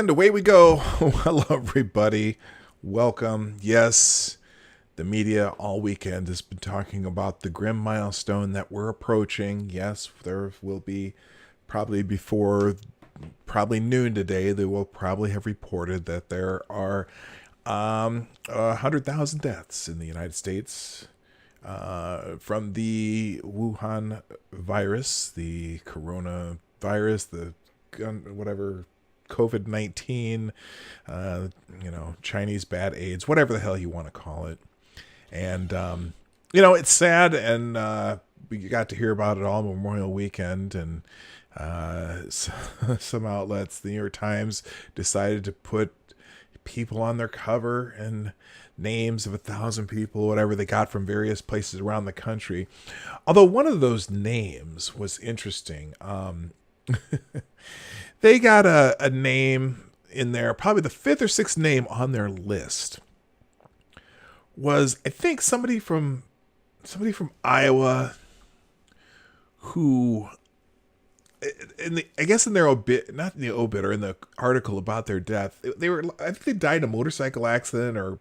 And away we go. Hello, everybody. Welcome. Yes, the media all weekend has been talking about the grim milestone that we're approaching. Yes, there will be probably noon today. They will probably have reported that there are 100,000 deaths in the United States from the Wuhan virus, the coronavirus, the whatever. COVID-19, Chinese bad AIDS, whatever the hell you want to call it. And, it's sad, and we got to hear about it all Memorial Weekend, and some outlets, the New York Times, decided to put people on their cover and names of 1,000 people, whatever they got from various places around the country. Although one of those names was interesting. They got a name in there, probably the 5th or 6th name on their list was, I think, somebody from Iowa who, in their obit, not in the obit or in the article about their death, I think they died in a motorcycle accident or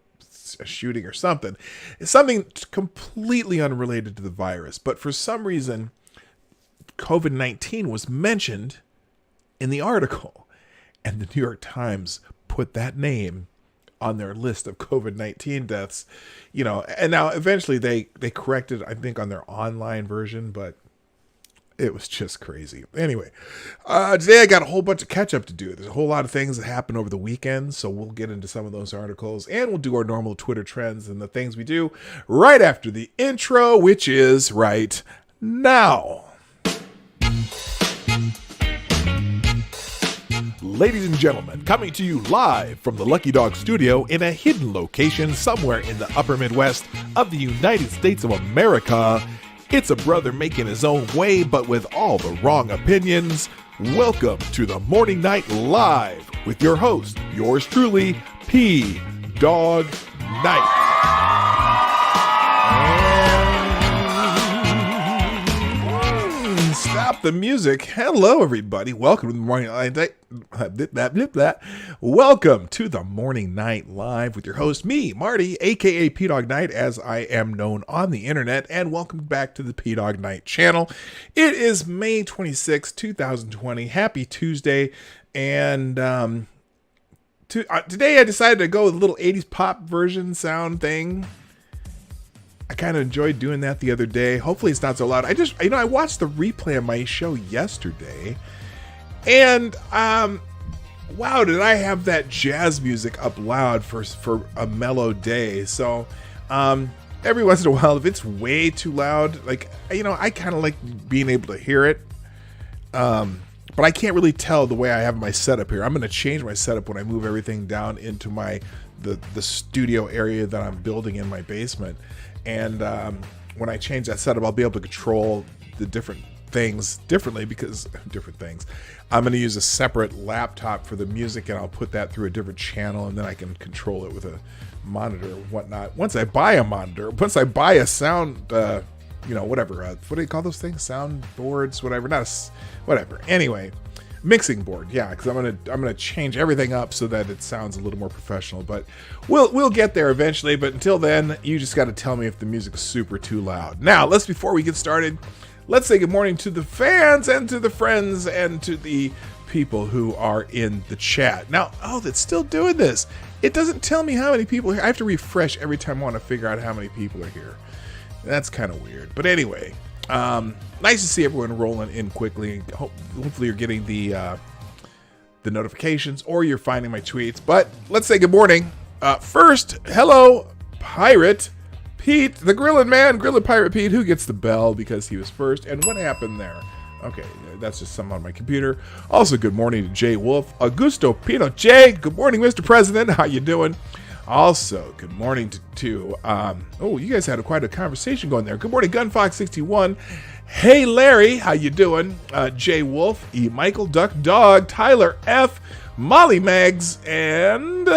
a shooting or something. It's something completely unrelated to the virus, but for some reason, COVID-19 was mentioned in the article, and the New York Times put that name on their list of COVID-19 deaths, and now eventually they corrected, I think, on their online version, but it was just crazy. Anyway, today I got a whole bunch of catch up to do. There's a whole lot of things that happened over the weekend, so we'll get into some of those articles, and we'll do our normal Twitter trends and the things we do right after the intro, which is right now. Ladies and gentlemen, coming to you live from the Lucky Dog Studio in a hidden location somewhere in the upper Midwest of the United States of America, it's a brother making his own way, but with all the wrong opinions. Welcome to the Morning Night Live with your host, yours truly, P. Dog Night. Stop the music. Hello, everybody. Welcome to the Morning Night. Welcome to the Morning Night Live with your host, me, Marty, aka P Dog Night, as I am known on the internet. And welcome back to the P Dog Night channel. It is May 26, 2020. Happy Tuesday. And today I decided to go with a little 80s pop version sound thing. I kind of enjoyed doing that the other day. Hopefully it's not so loud. I watched the replay of my show yesterday, and wow, did I have that jazz music up loud for a mellow day. So every once in a while, if it's way too loud, I kind of like being able to hear it, but I can't really tell the way I have my setup here. I'm going to change my setup when I move everything down into the studio area that I'm building in my basement. And when I change that setup, I'll be able to control the different things differently because different things. I'm going to use a separate laptop for the music, and I'll put that through a different channel, and then I can control it with a monitor and whatnot. Once I buy a sound, whatever. What do you call those things? Soundboards, whatever. Whatever. Anyway. Mixing board, yeah, because I'm gonna change everything up so that it sounds a little more professional. But we'll get there eventually. But until then, you just got to tell me if the music's super too loud. Now, before we get started, let's say good morning to the fans and to the friends and to the people who are in the chat. Now, that's still doing this. It doesn't tell me how many people are here. I have to refresh every time I want to figure out how many people are here. That's kind of weird. But anyway. Nice to see everyone rolling in quickly. Hopefully you're getting the notifications or you're finding my tweets. But let's say good morning. First, hello, Pirate Pete, the Grillin' Pirate Pete, who gets the bell because he was first. And what happened there? Okay, that's just something on my computer. Also, good morning to Jay Wolf, Augusto Pino. Jay, good morning, Mr. President. How you doing? Also, good morning to you guys had quite a conversation going there. Good morning, Gunfox61. Hey, Larry, how you doing? Jay Wolf, E. Michael, Duck Dog, Tyler F., Molly Mags, and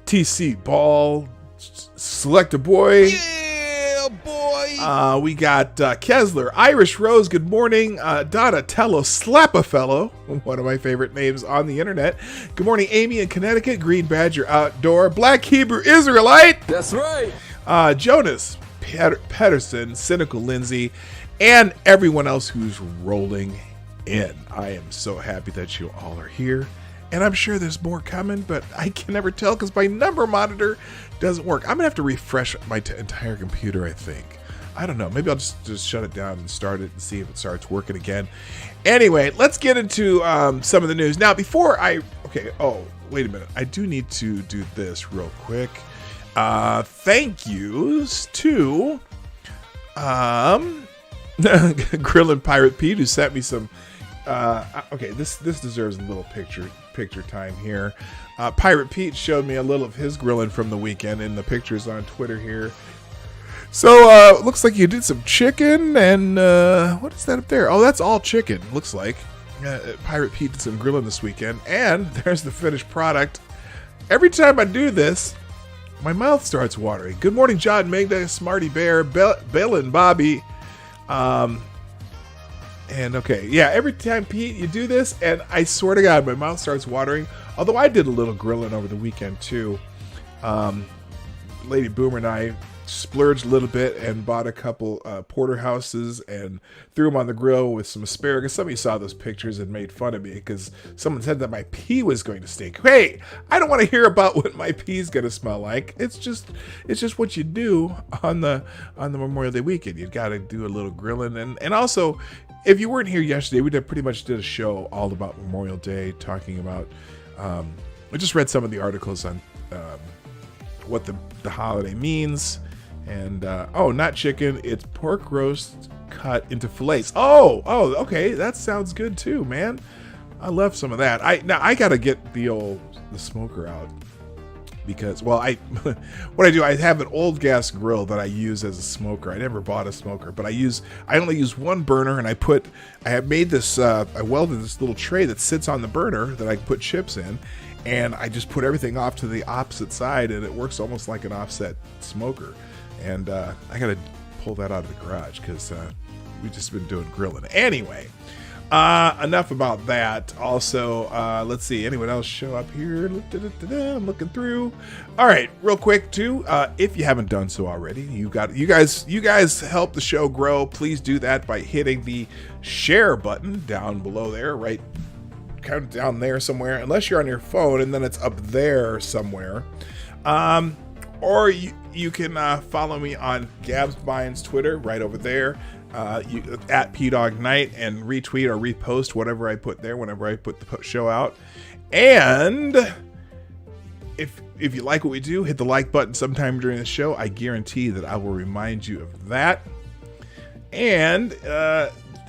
TC Ball, Select a Boy. Yeah, boy. We got Kessler, Irish Rose, good morning. Donatello Slap-a-Fellow, one of my favorite names on the internet. Good morning, Amy in Connecticut. Green Badger Outdoor. Black Hebrew Israelite. That's right. Jonas Pedersen, Cynical Lindsay, and everyone else who's rolling in. I am so happy that you all are here. And I'm sure there's more coming, but I can never tell because my number monitor doesn't work. I'm going to have to refresh my entire computer, I think. I don't know. Maybe I'll just shut it down and start it and see if it starts working again. Anyway, let's get into some of the news. Now, before wait a minute. I do need to do this real quick. Thank yous to Grillin' Pirate Pete, who sent me some... this deserves a little picture time here. Pirate Pete showed me a little of his grilling from the weekend in the pictures on Twitter here. So looks like you did some chicken and what is that up there? Oh, that's all chicken, looks like. Pirate Pete did some grilling this weekend, and there's the finished product. Every time I do this, my mouth starts watering. Good morning, John, Magda, Smarty Bear, Bill and Bobby. And okay, yeah, every time, Pete, you do this, and I swear to God, my mouth starts watering. Although I did a little grilling over the weekend, too. Lady Boomer and I splurged a little bit and bought a couple porterhouses and threw them on the grill with some asparagus. Some of you saw those pictures and made fun of me because someone said that my pee was going to stink. Hey, I don't want to hear about what my pee's going to smell like. It's just what you do on the Memorial Day weekend. You got to do a little grilling, and also, if you weren't here yesterday, we pretty much did a show all about Memorial Day, talking about. I just read some of the articles on what the holiday means. And, not chicken, it's pork roast cut into fillets. Oh, okay, that sounds good too, man. I love some of that. I gotta get the smoker out because, well, what I do, I have an old gas grill that I use as a smoker. I never bought a smoker, but I only use one burner, and I have made this, I welded this little tray that sits on the burner that I can put chips in, and I just put everything off to the opposite side, and it works almost like an offset smoker. And I gotta pull that out of the garage because we've just been doing grilling. Anyway, enough about that. Also, let's see, anyone else show up here? I'm looking through. All right, real quick too. If you haven't done so already, you guys help the show grow. Please do that by hitting the share button down below there, right, kind of down there somewhere. Unless you're on your phone, and then it's up there somewhere. Or you can follow me on Gabs Bynes Twitter, right over there, at PDogNight, and retweet or repost whatever I put there whenever I put the show out. And if you like what we do, hit the like button sometime during the show. I guarantee that I will remind you of that. And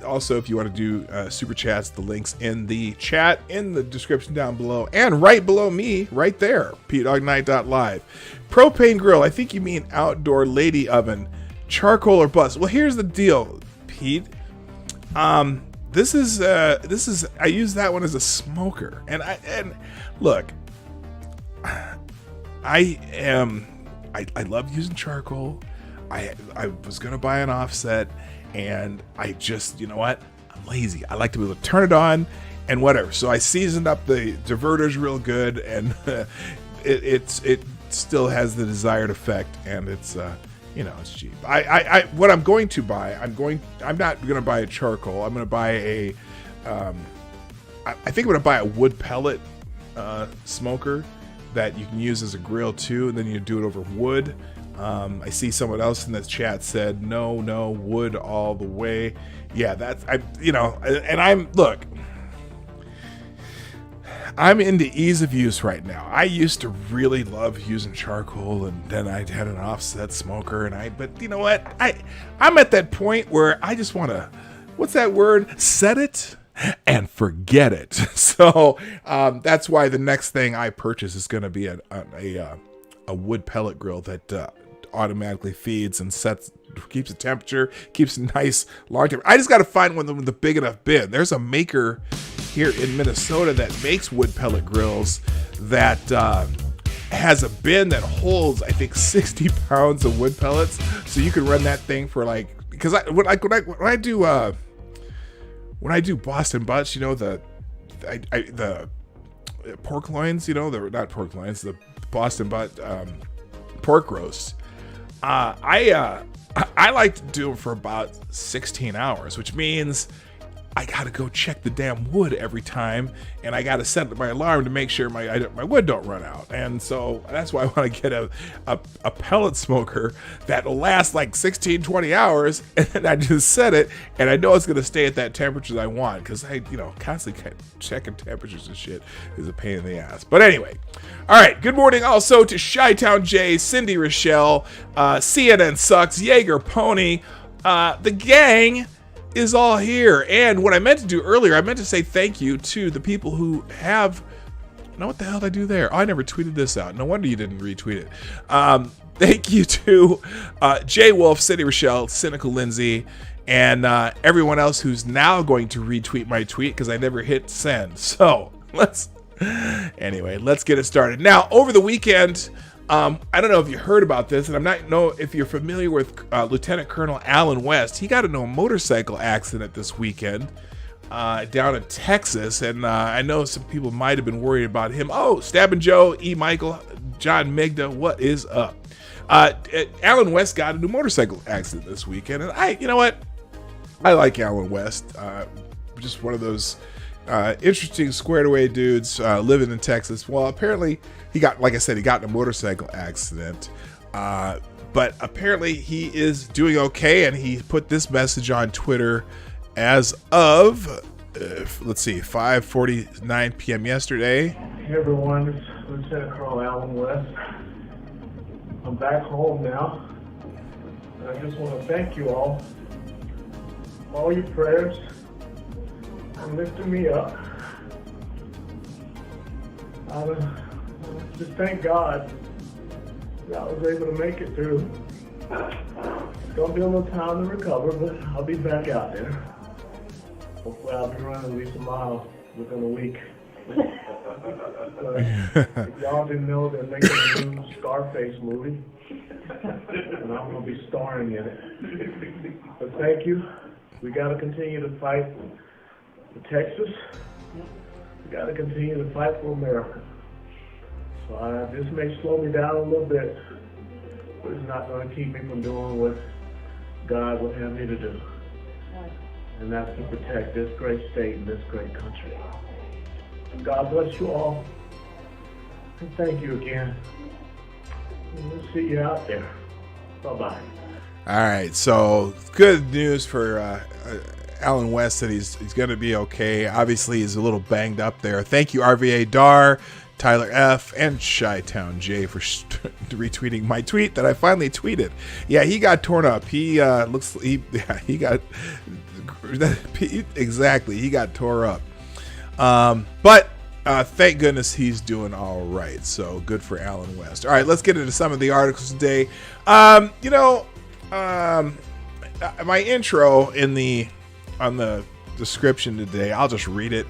also, if you want to do super chats, the link's in the chat, in the description down below, and right below me, right there, PDogNight.live. Propane grill, I think you mean outdoor lady oven, charcoal or bus. Well, here's the deal, Pete. This is I use that one as a smoker, and look, I love using charcoal. I was gonna buy an offset, and I just, you know what? I'm lazy. I like to be able to turn it on and whatever. So I seasoned up the diverters real good, and it still has the desired effect, and it's it's cheap. What I'm going to buy, I'm not gonna buy a charcoal. I'm gonna buy a I think I'm gonna buy a wood pellet smoker that you can use as a grill too, and then you do it over wood. I see someone else in the chat said no wood all the way. Yeah, that's I'm into ease of use right now. I used to really love using charcoal, and then I had an offset smoker, but you know what? I'm at that point where I just want to, what's that word? Set it and forget it. So that's why the next thing I purchase is going to be a wood pellet grill that automatically feeds and keeps the temperature, keeps a nice long temperature. I just got to find one with a big enough bin. There's a maker here in Minnesota that makes wood pellet grills that has a bin that holds, I think, 60 pounds of wood pellets. So you can run that thing for like, because when I do Boston butts, you know, the pork loins, you know, not pork loins, the Boston butt pork roast. I like to do them for about 16 hours, which means I gotta go check the damn wood every time, and I gotta set my alarm to make sure my wood don't run out. And so that's why I want to get a pellet smoker that'll last like 16, 20 hours, and then I just set it, and I know it's gonna stay at that temperature that I want, because I, constantly checking temperatures and shit is a pain in the ass. But anyway, all right. Good morning also to Chi-Town Jay, Cindy Rochelle, CNN Sucks, Jaeger Pony, the gang is all here. And what I meant to do earlier, I meant to say thank you to the people who have, what the hell did I do there? Oh, I never tweeted this out. No wonder you didn't retweet it. Thank you to Jay Wolf, City Rochelle, Cynical Lindsay, and everyone else who's now going to retweet my tweet because I never hit send. So let's get it started. Now, over the weekend, I don't know if you heard about this, and I don't know if you're familiar with Lieutenant Colonel Alan West. He got into a motorcycle accident this weekend down in Texas, and I know some people might have been worried about him. Oh, Stabbing Joe, E. Michael, John Migda, what is up? Alan West got into a motorcycle accident this weekend, and you know what? I like Alan West. Just one of those interesting, squared away dudes living in Texas. Well, apparently he got in a motorcycle accident, but apparently he is doing okay, and he put this message on Twitter as of, 5:49 p.m. yesterday. Hey everyone, it's Lieutenant Colonel Alan West. I'm back home now, and I just want to thank you all for all your prayers and lifting me up. Just thank God that I was able to make it through. It's going to be a little time to recover, but I'll be back out there. Hopefully I'll be running at least a mile within a week. If y'all didn't know, they're making a new Scarface movie, and I'm going to be starring in it. But thank you. We got to continue to fight for Texas. We got to continue to fight for America. So this may slow me down a little bit, but it's not going to keep me from doing what God would have me to do. And that's to protect this great state and this great country. God bless you all. And thank you again. And we'll see you out there. Bye-bye. All right, so good news for Alan West that he's going to be okay. Obviously, he's a little banged up there. Thank you, RVA Dar, Tyler F, and Chi-Town J for retweeting my tweet that I finally tweeted. Yeah, he got torn up. He got exactly. He got tore up. But thank goodness he's doing all right. So good for Alan West. All right, let's get into some of the articles today. My intro on the description today, I'll just read it.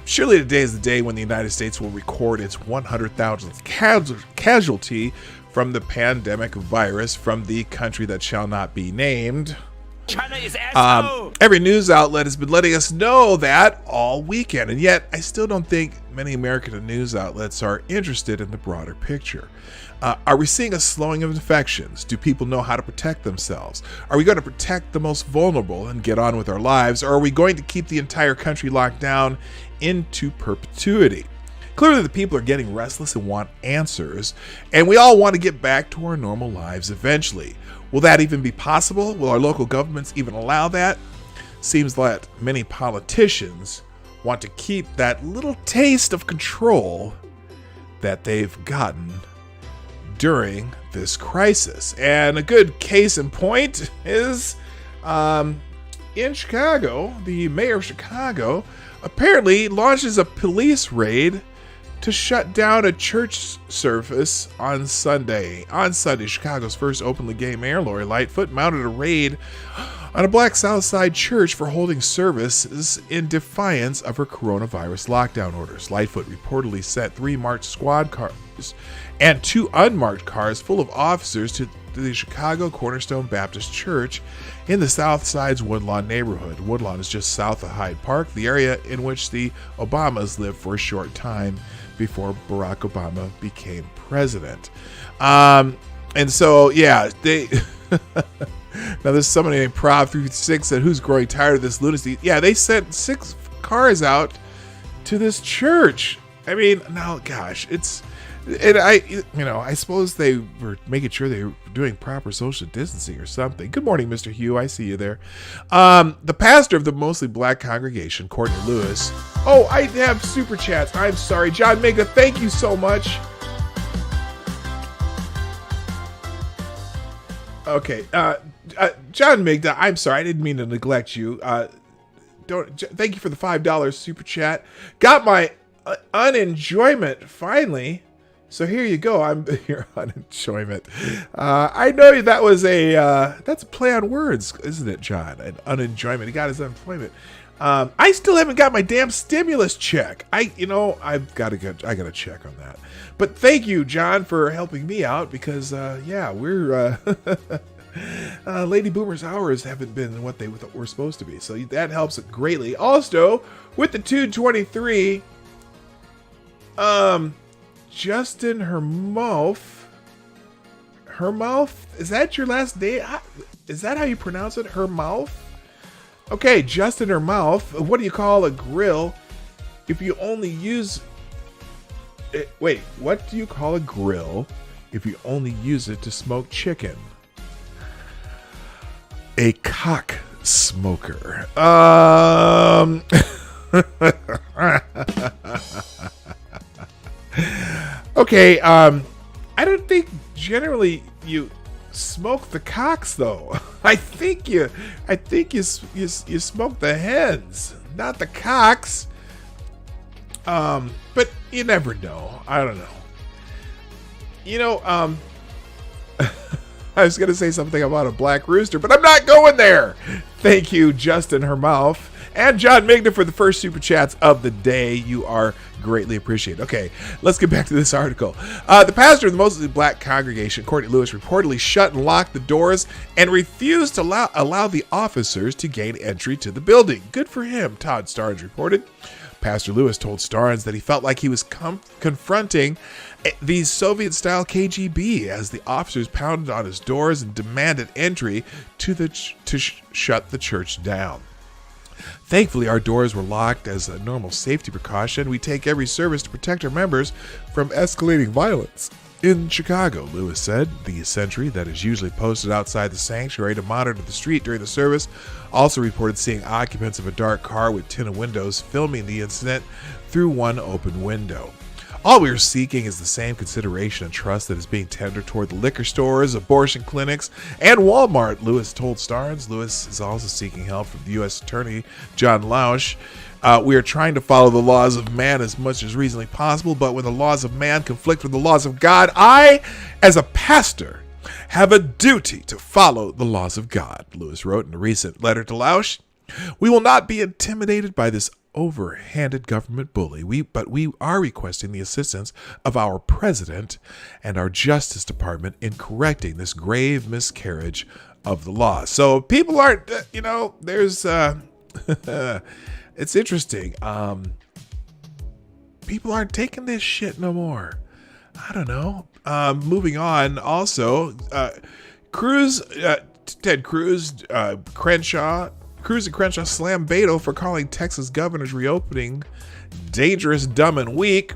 Surely today is the day when the United States will record its 100,000th casualty from the pandemic virus from the country that shall not be named. China is asshole. Every news outlet has been letting us know that all weekend, and yet I still don't think many American news outlets are interested in the broader picture. Are we seeing a slowing of infections? Do people know how to protect themselves? Are we going to protect the most vulnerable and get on with our lives, or are we going to keep the entire country locked down into perpetuity? Clearly, the people are getting restless and want answers, and we all want to get back to our normal lives eventually. Will that even be possible? Will our local governments even allow that? Seems that many politicians want to keep that little taste of control that they've gotten during this crisis. And a good case in point is in Chicago, the mayor of Chicago apparently launches a police raid to shut down a church service on Sunday. On Sunday, Chicago's first openly gay mayor, Lori Lightfoot, mounted a raid on a black South Side church for holding services in defiance of her coronavirus lockdown orders. Lightfoot reportedly sent 3 marked squad cars and 2 unmarked cars full of officers to the Chicago Cornerstone Baptist Church in the South Side's Woodlawn neighborhood. Woodlawn is just south of Hyde Park, the area in which the Obamas lived for a short time before Barack Obama became president. And so, yeah, they... Now, there's somebody named Prov336 said, who's growing tired of this lunacy? Yeah, they sent 6 cars out to this church. I mean, now, gosh, it's... And I suppose they were making sure they were doing proper social distancing or something. Good morning, Mr. Hugh. I see you there. The pastor of the mostly black congregation, Courtney Lewis. Oh, I have super chats. I'm sorry. John Migda, thank you so much. Okay. John Migda, I'm sorry. I didn't mean to neglect you. Thank you for the $5 super chat. Got my unenjoyment finally. So here you go. I'm your unenjoyment. I know that was that's a play on words, isn't it, John? An unenjoyment. He got his unemployment. I still haven't got my damn stimulus check. I got to check on that. But thank you, John, for helping me out because we're Lady Boomer's hours haven't been what they were supposed to be. So that helps greatly. Also, with the 223, Justin Hermouth, is that your last name? Is that how you pronounce it? Hermouth? Okay, Justin Hermouth. What do you call a grill if you only use... Wait, what do you call a grill if you only use it to smoke chicken? A cock smoker. Okay, I don't think generally you smoke the cocks though. I think you smoke the hens, not the cocks. But you never know. I don't know. I was going to say something about a black rooster, but I'm not going there. Thank you, Justin Hermouth. And John Migna for the first super chats of the day. You are greatly appreciated. Okay, let's get back to this article. The pastor of the mostly black congregation, Courtney Lewis, reportedly shut and locked the doors and refused to allow the officers to gain entry to the building. Good for him, Todd Starnes reported. Pastor Lewis told Starnes that he felt like he was confronting the Soviet-style KGB as the officers pounded on his doors and demanded entry to shut the church down. Thankfully, our doors were locked as a normal safety precaution. We take every service to protect our members from escalating violence. In Chicago, Lewis said, the sentry that is usually posted outside the sanctuary to monitor the street during the service also reported seeing occupants of a dark car with tinted windows filming the incident through one open window. All we are seeking is the same consideration and trust that is being tendered toward the liquor stores, abortion clinics, and Walmart, Lewis told Starnes. Lewis is also seeking help from the U.S. Attorney John Lausch. We are trying to follow the laws of man as much as reasonably possible, but when the laws of man conflict with the laws of God, I, as a pastor, have a duty to follow the laws of God, Lewis wrote in a recent letter to Lausch. We will not be intimidated by this overhanded government bully, but we are requesting the assistance of our president and our Justice Department in correcting this grave miscarriage of the law. So people aren't, there's, it's interesting. People aren't taking this shit no more. I don't know. Moving on. Also, Ted Cruz, Cruz and Crenshaw slammed Beto for calling Texas governor's reopening dangerous, dumb, and weak.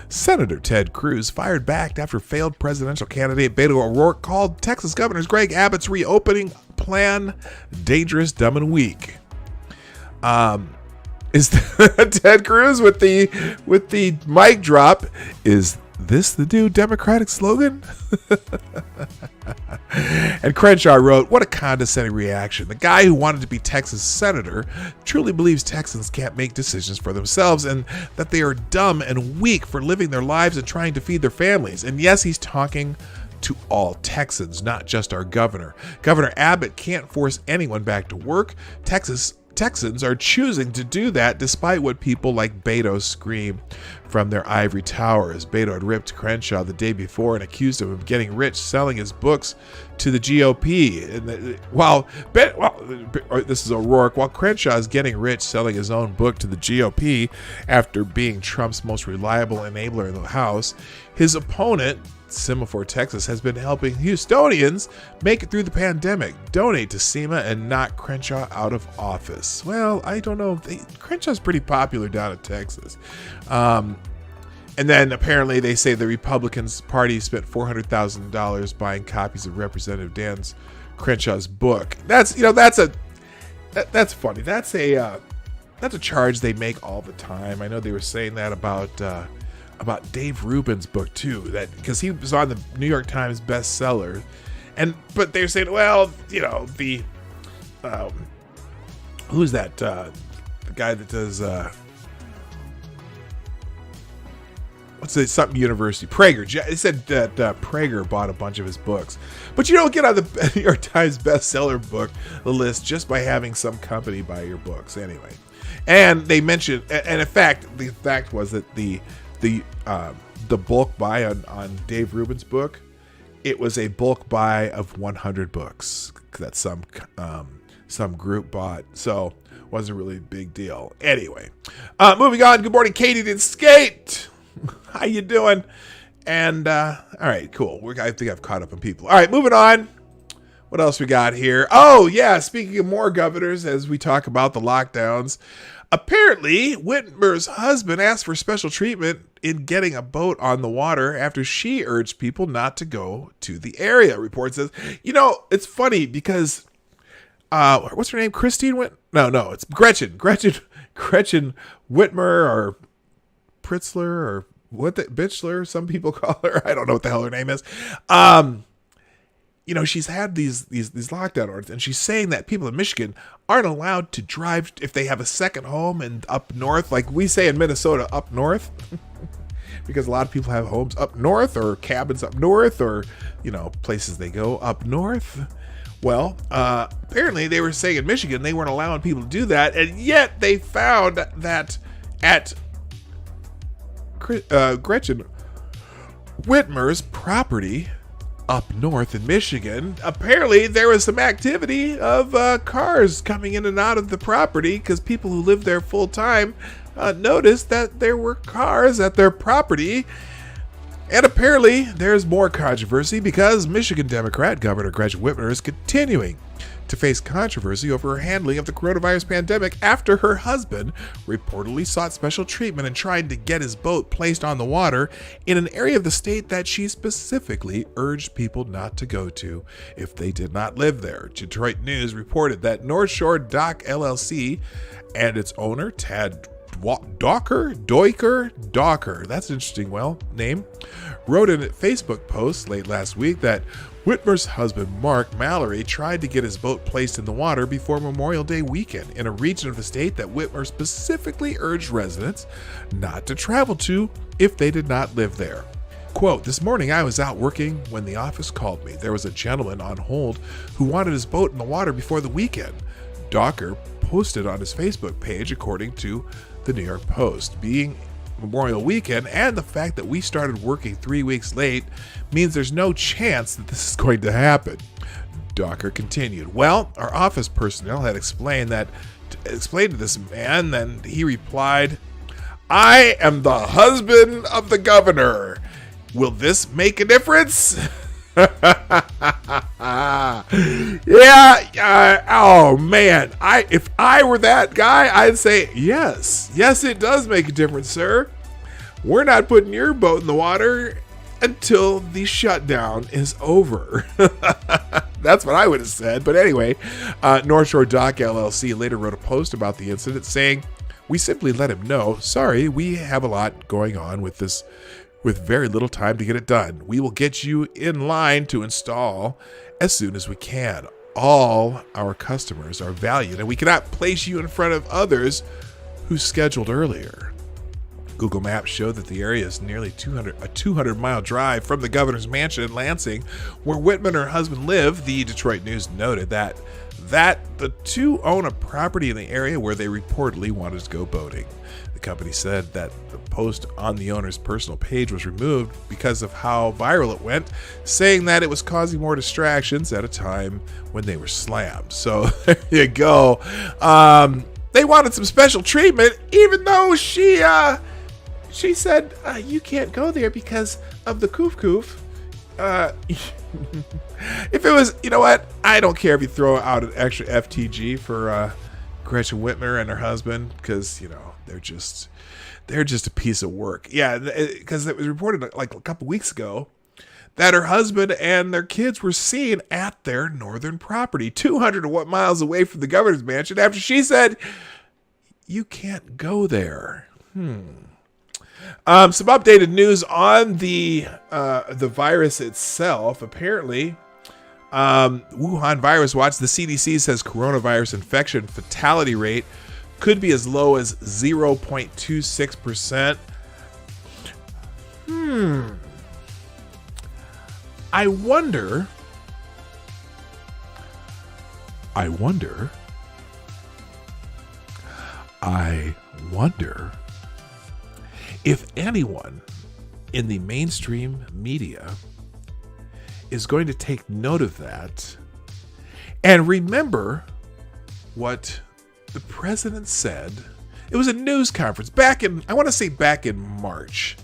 Senator Ted Cruz fired back after failed presidential candidate Beto O'Rourke called Texas Governor Greg Abbott's reopening plan dangerous, dumb, and weak. Is Ted Cruz with the mic drop? Is This the new Democratic slogan? And Crenshaw wrote, what a condescending reaction. The guy who wanted to be Texas senator truly believes Texans can't make decisions for themselves and that they are dumb and weak for living their lives and trying to feed their families. And yes, he's talking to all Texans, not just our governor. Governor Abbott can't force anyone back to work. Texans are choosing to do that despite what people like Beto scream from their ivory towers. Beto had ripped Crenshaw the day before and accused him of getting rich selling his books to the GOP. This is O'Rourke. While Crenshaw is getting rich selling his own book to the GOP after being Trump's most reliable enabler in the House, his opponent, Semaphore, Texas, has been helping Houstonians make it through the pandemic. Donate to SEMA and knock Crenshaw out of office. Well, I don't know. Crenshaw's pretty popular down in Texas. And then apparently they say the Republicans Party spent $400,000 buying copies of Representative Dan Crenshaw's book. That's funny. That's a charge they make all the time. I know they were saying that about Dave Rubin's book too, that because he was on the New York Times bestseller, but they're saying, well, who's that? The guy that does something university, Prager. They said that Prager bought a bunch of his books, but you don't get on the New York Times bestseller book list just by having some company buy your books anyway. And they mentioned, and in fact, the fact was that the bulk buy on Dave Rubin's book, it was a bulk buy of 100 books that some group bought, so it wasn't really a big deal. Anyway, moving on. Good morning, Katie did skate. How you doing? And all right, cool. I think I've caught up on people. All right, moving on. What else we got here? Oh yeah, speaking of more governors, as we talk about the lockdowns. Apparently, Whitmer's husband asked for special treatment in getting a boat on the water after she urged people not to go to the area. Report says, it's funny because, what's her name? Christine No, it's Gretchen Whitmer or Pritzler or Bitchler, some people call her. I don't know what the hell her name is. She's had these lockdown orders, and she's saying that people in Michigan aren't allowed to drive if they have a second home and up north, like we say in Minnesota, up north, because a lot of people have homes up north or cabins up north or, places they go up north. Well, apparently they were saying in Michigan they weren't allowing people to do that, and yet they found that at Gretchen Whitmer's property up north in Michigan, apparently there was some activity of cars coming in and out of the property because people who live there full time noticed that there were cars at their property. And apparently there's more controversy because Michigan Democrat Governor Gretchen Whitmer is continuing to face controversy over her handling of the coronavirus pandemic after her husband reportedly sought special treatment and tried to get his boat placed on the water in an area of the state that she specifically urged people not to go to if they did not live there. Detroit News reported that North Shore Dock LLC and its owner, Tad Docker, that's an interesting name, wrote in a Facebook post late last week that Whitmer's husband, Mark Mallory, tried to get his boat placed in the water before Memorial Day weekend in a region of the state that Whitmer specifically urged residents not to travel to if they did not live there. Quote, "This morning I was out working when the office called me. There was a gentleman on hold who wanted his boat in the water before the weekend." Docker posted on his Facebook page, according to the New York Post. Being Memorial Weekend and the fact that we started working 3 weeks late means there's no chance that this is going to happen. Docker continued, "Well, our office personnel had explained to this man, then he replied, 'I am the husband of the governor. Will this make a difference?'" Oh man, if I were that guy, I'd say yes, it does make a difference, sir. We're not putting your boat in the water until the shutdown is over. That's what I would have said. But anyway, North Shore Dock LLC later wrote a post about the incident saying, "We simply let him know, sorry, we have a lot going on with with very little time to get it done. We will get you in line to install as soon as we can. All our customers are valued, and we cannot place you in front of others who scheduled earlier. Google Maps showed that the area is nearly a 200-mile drive from the governor's mansion in Lansing, where Whitman and her husband live. The Detroit News noted that the two own a property in the area where they reportedly wanted to go boating. The company said that the post on the owner's personal page was removed because of how viral it went, saying that it was causing more distractions at a time when they were slammed. So there you go. They wanted some special treatment, even though she said, you can't go there because of the koof. If it was, you know what? I don't care if you throw out an extra FTG for Gretchen Whitmer and her husband, because, you know, they're just a piece of work. Yeah, because it was reported like a couple weeks ago that her husband and their kids were seen at their northern property, 200 miles away from the governor's mansion, after she said, you can't go there. Some updated news on the virus itself. Apparently, Wuhan Virus Watch, the CDC says coronavirus infection fatality rate could be as low as 0.26%. I wonder if anyone in the mainstream media is going to take note of that and remember what the president said. It was a news conference back in March,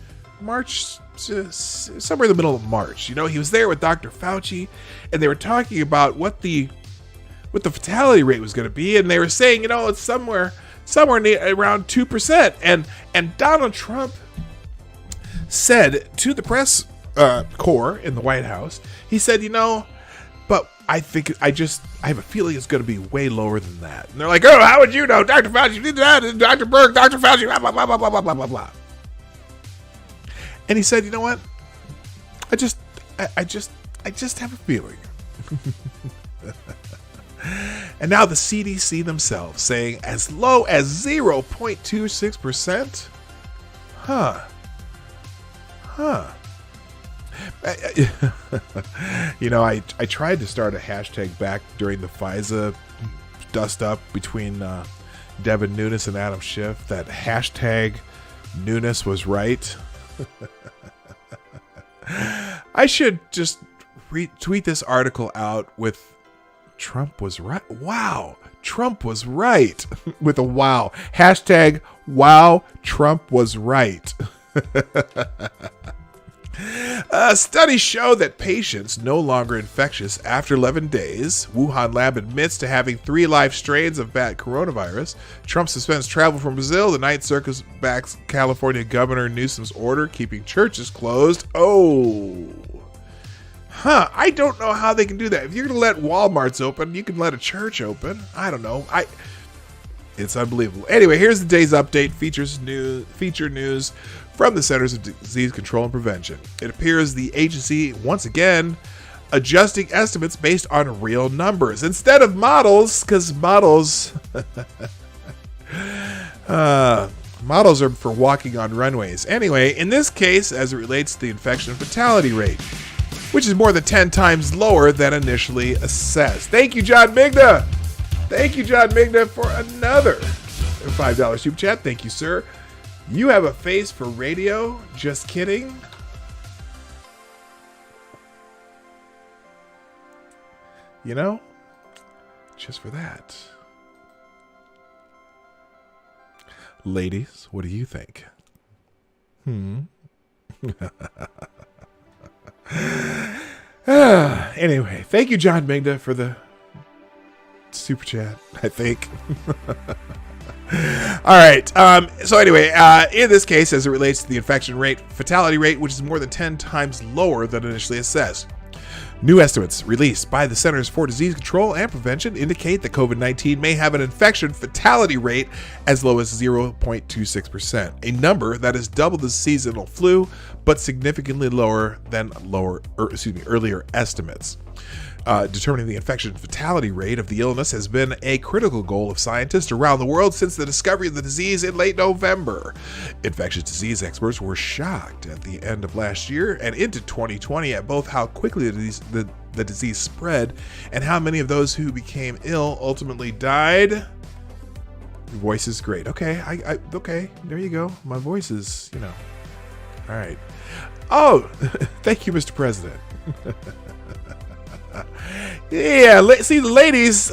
somewhere in the middle of March. You know, he was there with Dr. Fauci, and they were talking about what the fatality rate was going to be, and they were saying, you know, it's somewhere around 2%. And Donald Trump said to the press corps in the White House, he said, you know, but I have a feeling it's going to be way lower than that. And they're like, oh, how would you know? Dr. Fauci did that, and Dr. Berg, Dr. Fauci, blah, blah, blah, blah, blah, blah, blah, blah. And he said, you know what? I just have a feeling. And now the CDC themselves saying as low as 0.26%. You know, I tried to start a hashtag back during the FISA dust up between Devin Nunes and Adam Schiff, that hashtag Nunes was right. I should just retweet this article out with Trump was right. Wow. Trump was right. With a wow. Hashtag wow. Trump was right. Studies show that patients no longer infectious after 11 days. Wuhan lab admits to having 3 live strains of bad coronavirus. Trump suspends travel from Brazil. The Ninth Circus backs California Governor Newsom's order keeping churches closed. I don't know how they can do that. If you're going to let Walmarts open, you can let a church open. I don't know. It's unbelievable. Anyway, here's the day's update. Feature news from the Centers of Disease Control and Prevention. It appears the agency, once again, adjusting estimates based on real numbers instead of models, because models models are for walking on runways. Anyway, in this case, as it relates to the infection fatality rate, which is more than 10 times lower than initially assessed. Thank you, John Migna. Thank you, John Migna, for another $5 super chat. Thank you, sir. You have a face for radio. Just kidding. You know, just for that. Ladies, what do you think? Anyway, thank you, John Migna, for the super chat, I think. All right. So anyway, in this case, as it relates to the infection rate, fatality rate, which is more than 10 times lower than initially assessed. New estimates released by the Centers for Disease Control and Prevention indicate that COVID-19 may have an infection fatality rate as low as 0.26%, a number that is double the seasonal flu, but significantly lower than earlier estimates. Determining the infection fatality rate of the illness has been a critical goal of scientists around the world since the discovery of the disease in late November. Infectious disease experts were shocked at the end of last year and into 2020 at both how quickly the disease spread and how many of those who became ill ultimately died. Your voice is great. Okay, okay, there you go. My voice is, all right. Oh, thank you, Mr. President. Yeah, see, the ladies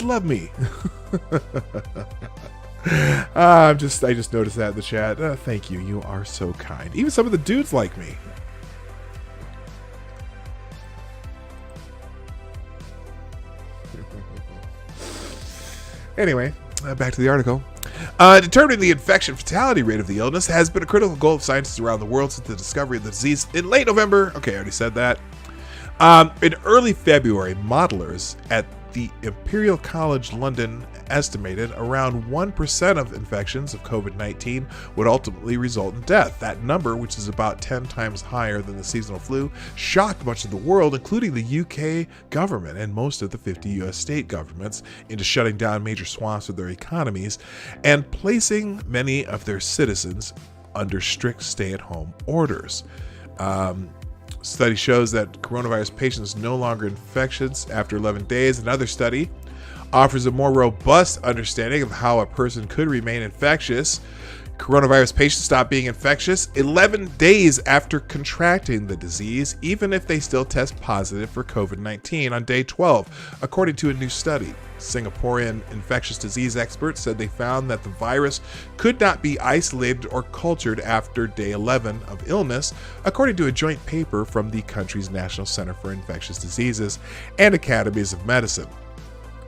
love me. I just noticed that in the chat. Thank you. You are so kind. Even some of the dudes like me. Anyway, back to the article. Determining the infection fatality rate of the illness has been a critical goal of scientists around the world since the discovery of the disease in late November. Okay, I already said that. In early February, modelers at the Imperial College London estimated around 1% of infections of COVID-19 would ultimately result in death. That number, which is about 10 times higher than the seasonal flu, shocked much of the world, including the UK government and most of the 50 US state governments, into shutting down major swaths of their economies and placing many of their citizens under strict stay-at-home orders. Study shows that coronavirus patients no longer infectious after 11 days. Another study offers a more robust understanding of how a person could remain infectious. Coronavirus patients stop being infectious 11 days after contracting the disease, even if they still test positive for COVID-19 on day 12, according to a new study. Singaporean infectious disease experts said they found that the virus could not be isolated or cultured after day 11 of illness, according to a joint paper from the country's National Center for Infectious Diseases and Academies of Medicine.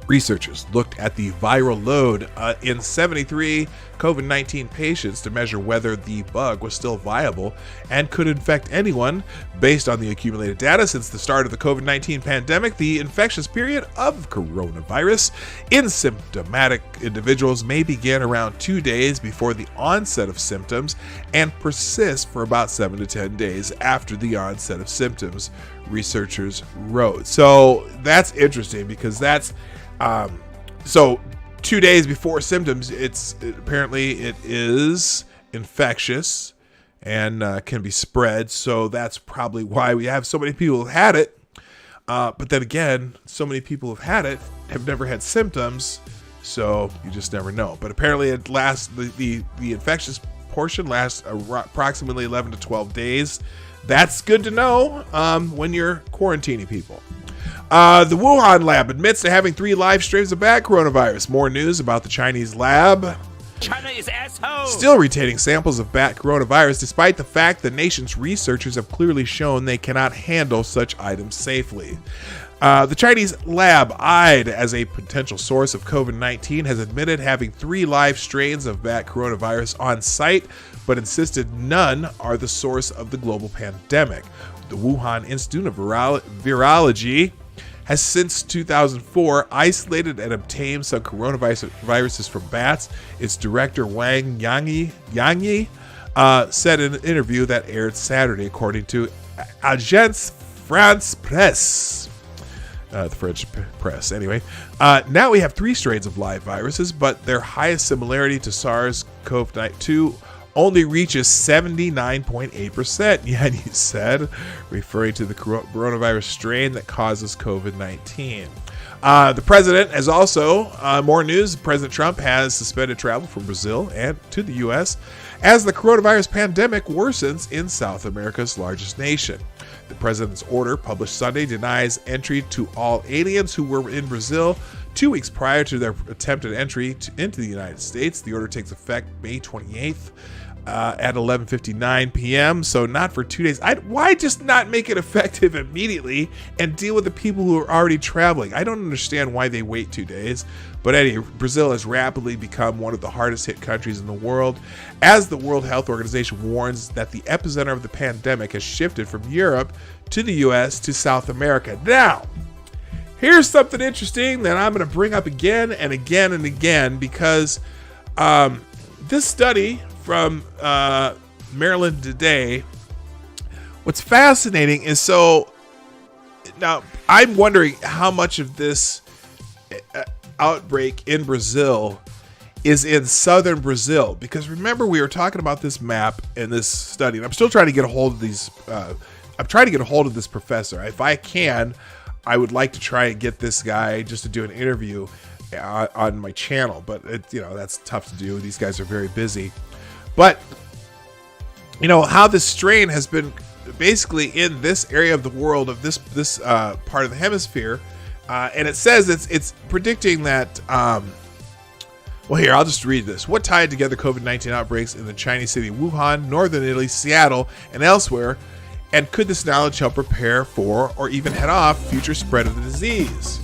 Researchers looked at the viral load in 73 COVID-19 patients to measure whether the bug was still viable and could infect anyone. Based on the accumulated data since the start of the COVID-19 pandemic, the infectious period of coronavirus in symptomatic individuals may begin around 2 days before the onset of symptoms and persist for about 7 to 10 days after the onset of symptoms, researchers wrote. So that's interesting because that's so 2 days before symptoms, it is infectious and can be spread. So that's probably why we have so many people who had it. But then again, so many people who've had it have never had symptoms. So you just never know. But apparently it lasts, the infectious portion lasts approximately 11 to 12 days. That's good to know when you're quarantining people. The Wuhan lab admits to having 3 live strains of bat coronavirus. More news about the Chinese lab. China is asshole. Still retaining samples of bat coronavirus, despite the fact the nation's researchers have clearly shown they cannot handle such items safely. The Chinese lab, eyed as a potential source of COVID-19, has admitted having 3 live strains of bat coronavirus on site, but insisted none are the source of the global pandemic. The Wuhan Institute of Virology has since 2004 isolated and obtained some coronaviruses from bats. Its director Wang Yang said in an interview that aired Saturday, according to Agence France Presse. The French press, anyway. Now we have 3 strains of live viruses, but their highest similarity to SARS-CoV-2 only reaches 79.8%, Yanni said, referring to the coronavirus strain that causes COVID-19. The president has also, more news, President Trump has suspended travel from Brazil and to the U.S. as the coronavirus pandemic worsens in South America's largest nation. The president's order, published Sunday, denies entry to all aliens who were in Brazil 2 weeks prior to their attempted entry into the United States. The order takes effect May 28th. at 11:59 p.m. So not for 2 days. Why just not make it effective immediately and deal with the people who are already traveling? I don't understand why they wait 2 days. But anyway, Brazil has rapidly become one of the hardest hit countries in the world, as the World Health Organization warns that the epicenter of the pandemic has shifted from Europe to the US to South America. Now, here's something interesting that I'm going to bring up again and again and again, because this study from Maryland Today, what's fascinating is, so now I'm wondering how much of this outbreak in Brazil is in southern Brazil, because remember, we were talking about this map in this study, and I'm still trying to get a hold of these. I'm trying to get a hold of this professor. If I can, I would like to try and get this guy just to do an interview on my channel, but that's tough to do. These guys are very busy. But how this strain has been basically in this area of the world, of this part of the hemisphere. And it says it's predicting that, well, here, I'll just read this. What tied together COVID-19 outbreaks in the Chinese city Wuhan, northern Italy, Seattle, and elsewhere? And could this knowledge help prepare for or even head off future spread of the disease?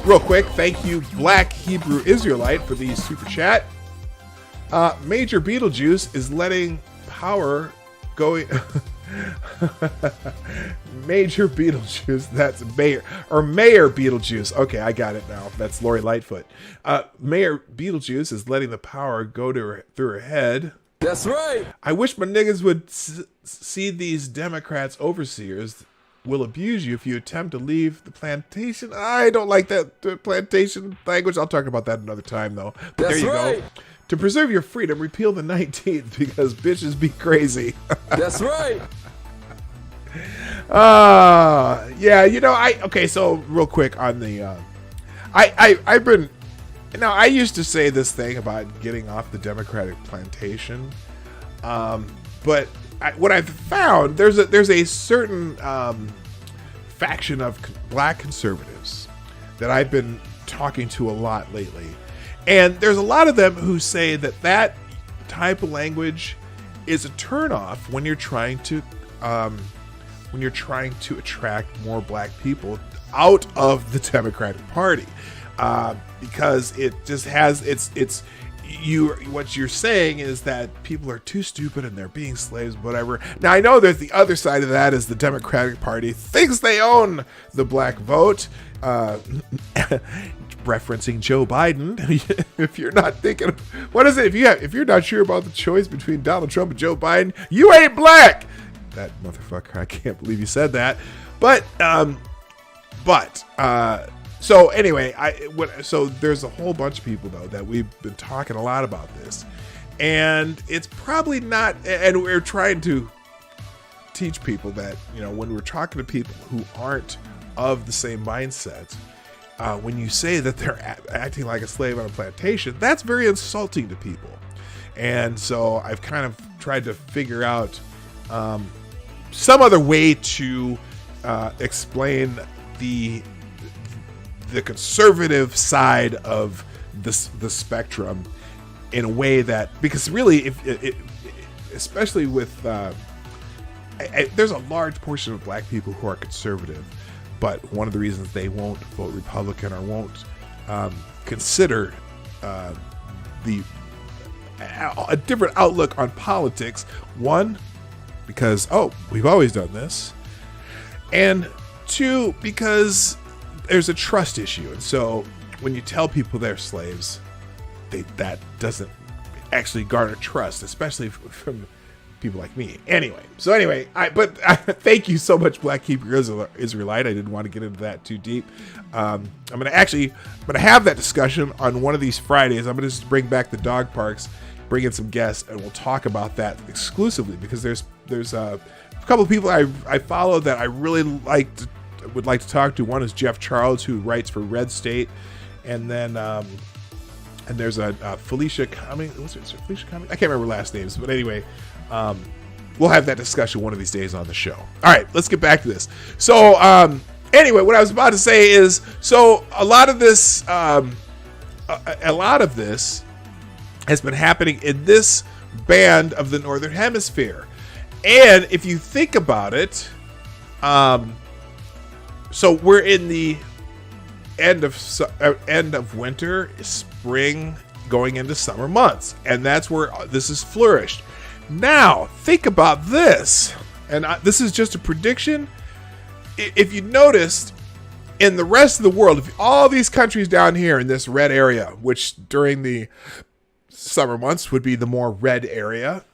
Real quick, thank you, Black Hebrew Israelite, for the super chat. Major Beetlejuice is letting power go... Major Beetlejuice, that's Mayor Beetlejuice. Okay, I got it now. That's Lori Lightfoot. Mayor Beetlejuice is letting the power go to through her head. That's right. I wish my niggas would see these Democrats overseers will abuse you if you attempt to leave the plantation. I don't like that plantation language. I'll talk about that another time, though. But That's there you right. go. To preserve your freedom, repeal the 19th because bitches be crazy. That's right. Okay, so real quick on the I used to say this thing about getting off the Democratic plantation, but what I've found, there's a certain faction of black conservatives that I've been talking to a lot lately, and there's a lot of them who say that type of language is a turnoff when you're trying to attract more black people out of the Democratic Party, because it just has what you're saying is that people are too stupid and they're being slaves, whatever. Now I know there's the other side of that, is the Democratic Party thinks they own the black vote, referencing Joe Biden. If you're not thinking, what is it? If you're not sure about the choice between Donald Trump and Joe Biden, you ain't black. That motherfucker, I can't believe you said that. So anyway, so there's a whole bunch of people, though, that we've been talking a lot about this, and it's probably not, and we're trying to teach people that, when we're talking to people who aren't of the same mindset, when you say that they're acting like a slave on a plantation, that's very insulting to people. And so I've kind of tried to figure out some other way to explain the conservative side of the spectrum in a way that, because really, especially with there's a large portion of black people who are conservative, but one of the reasons they won't vote Republican or won't consider a different outlook on politics, one, because we've always done this, and two, because there's a trust issue. And so when you tell people they're slaves, that doesn't actually garner trust, especially from people like me. Anyway, thank you so much, Black Hebrew Israelite. I didn't want to get into that too deep. I'm gonna have that discussion on one of these Fridays. I'm gonna just bring back the dog parks, bring in some guests, and we'll talk about that exclusively, because there's a couple of people I follow that I really would like to talk to. One is Jeff Charles, who writes for Red State, and then and there's a Felicia Cumming. What's it? Felicia Cumming? I can't remember last names, but anyway, we'll have that discussion one of these days on the show. All right, let's get back to this. So anyway, what I was about to say is, so a lot of this has been happening in this band of the Northern Hemisphere. And if you think about it, so we're in the end of winter, spring, going into summer months, and that's where this has flourished. Now, think about this, and this is just a prediction. If you noticed, in the rest of the world, if all these countries down here in this red area, which during the summer months would be the more red area,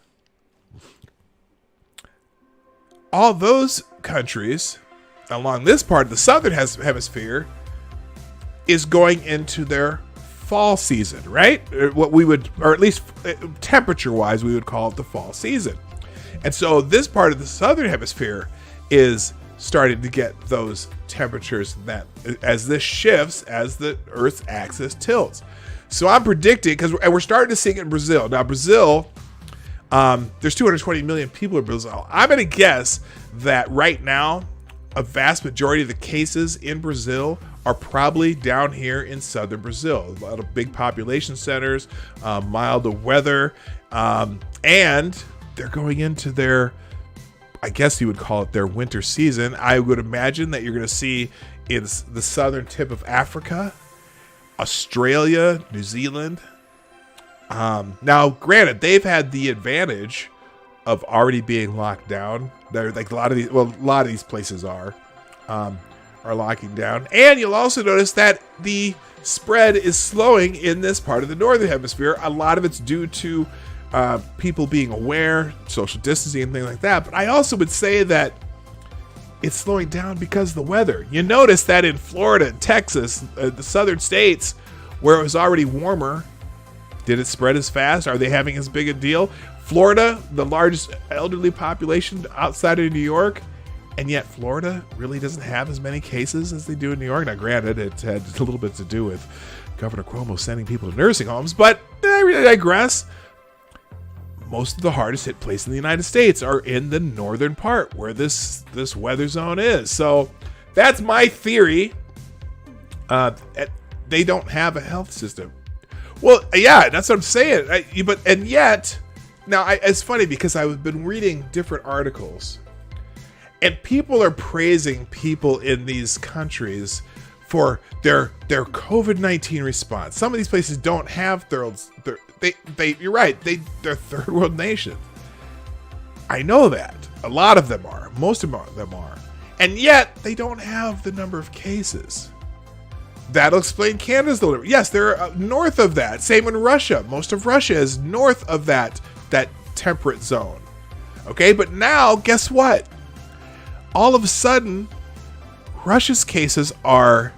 all those countries along this part of the southern hemisphere is going into their fall season, right? What we would, or at least temperature-wise, we would call it the fall season. And so this part of the southern hemisphere is starting to get those temperatures that as this shifts, as the Earth's axis tilts. So I'm predicting, because we're starting to see it in Brazil. Now, Brazil, there's 220 million people in Brazil. I'm going to guess that right now, a vast majority of the cases in Brazil are probably down here in southern Brazil. A lot of big population centers, milder weather, and they're going into their, I guess you would call it their winter season. I would imagine that you're going to see in the southern tip of Africa, Australia, New Zealand. Now, granted, they've had the advantage of already being locked down. They're like a lot of these places are locking down. And you'll also notice that the spread is slowing in this part of the northern hemisphere. A lot of it's due to people being aware, social distancing and things like that. But I also would say that it's slowing down because of the weather. You notice that in Florida and Texas, the southern states, where it was already warmer, did it spread as fast? Are they having as big a deal? Florida, the largest elderly population outside of New York, and yet Florida really doesn't have as many cases as they do in New York. Now, granted, it had a little bit to do with Governor Cuomo sending people to nursing homes, but I really digress. Most of the hardest hit places in the United States are in the northern part where this weather zone is. So that's my theory. They don't have a health system. Well, yeah, that's what I'm saying. It's funny because I've been reading different articles, and people are praising people in these countries for their COVID-19 response. Some of these places don't have you're right, they're third world nations. I know that. A lot of them are. Most of them are. And yet, they don't have the number of cases. That'll explain Canada's delivery. Yes, they're north of that. Same in Russia. Most of Russia is north of that temperate zone. Okay, but now, guess what? All of a sudden, Russia's cases are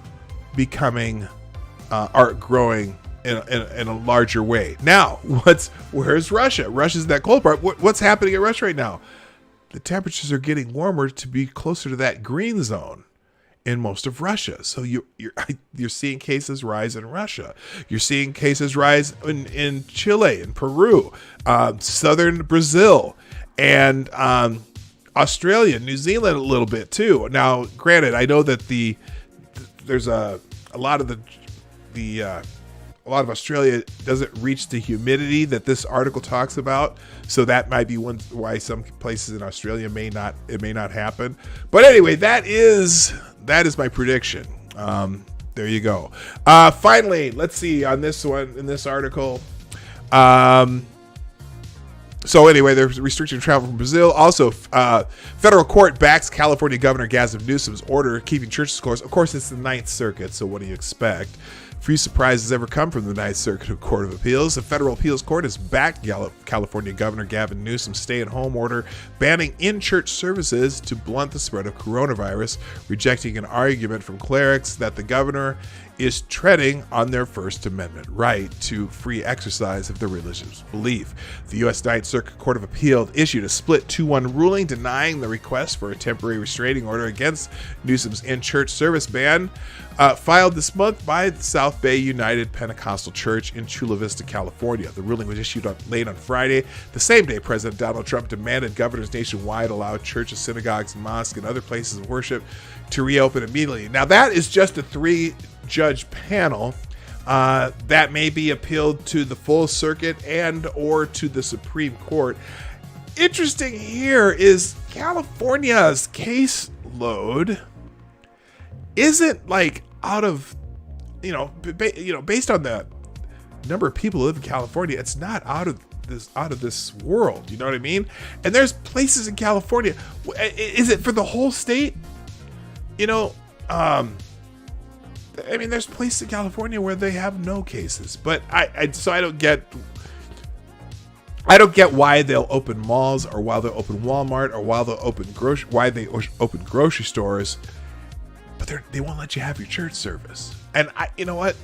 growing in a larger way. Now, where's Russia? Russia's that cold part. What's happening in Russia right now? The temperatures are getting warmer to be closer to that green zone in most of Russia. So you're seeing cases rise in Russia. You're seeing cases rise in Chile and Peru, southern Brazil, and Australia, New Zealand a little bit too. Now, granted, I know that there's a lot of Australia doesn't reach the humidity that this article talks about, so that might be why some places in Australia may not happen. But anyway, that is my prediction. There you go. Finally, let's see on this one in this article. So anyway, they're restricting travel from Brazil. Also, federal court backs California Governor Gavin Newsom's order keeping churches closed. Of course, it's the Ninth Circuit, so what do you expect? Few surprises ever come from the Ninth Circuit Court of Appeals. The Federal Appeals Court has backed California Governor Gavin Newsom's stay-at-home order banning in-church services to blunt the spread of coronavirus, rejecting an argument from clerics that the governor is treading on their First Amendment right to free exercise of their religious belief. The U.S. Ninth Circuit Court of Appeal issued a split 2-1 ruling denying the request for a temporary restraining order against Newsom's in-church service ban, filed this month by the South Bay United Pentecostal Church in Chula Vista, California. The ruling was issued late on Friday, the same day President Donald Trump demanded governors nationwide allow churches, synagogues, mosques, and other places of worship to reopen immediately. Now, that is just a 3-judge panel, That may be appealed to the full circuit and or to the Supreme Court. Interesting here is California's caseload isn't like out of, based on the number of people who live in California, it's not out of this world. You know what I mean? And there's places in California. Is it for the whole state? There's places in California where they have no cases, but I don't get why they'll open malls or why they'll open Walmart or why they open grocery stores, but they won't let you have your church service. And you know what?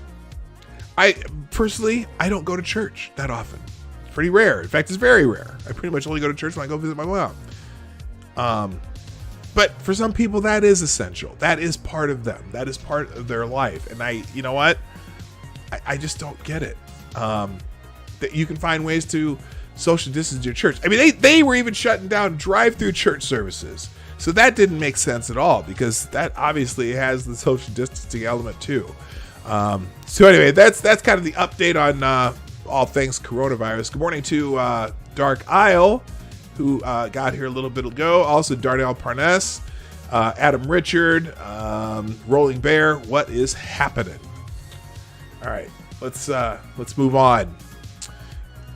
I personally, I don't go to church that often. It's pretty rare. In fact, it's very rare. I pretty much only go to church when I go visit my mom. But for some people, that is essential. That is part of them. That is part of their life. And you know what? I just don't get it. That you can find ways to social distance your church. I mean, they were even shutting down drive-through church services. So that didn't make sense at all because that obviously has the social distancing element too. So anyway, that's kind of the update on all things coronavirus. Good morning to Dark Isle, who got here a little bit ago. Also Darnell Parness, Adam Richard, Rolling Bear. What is happening? All right, let's move on.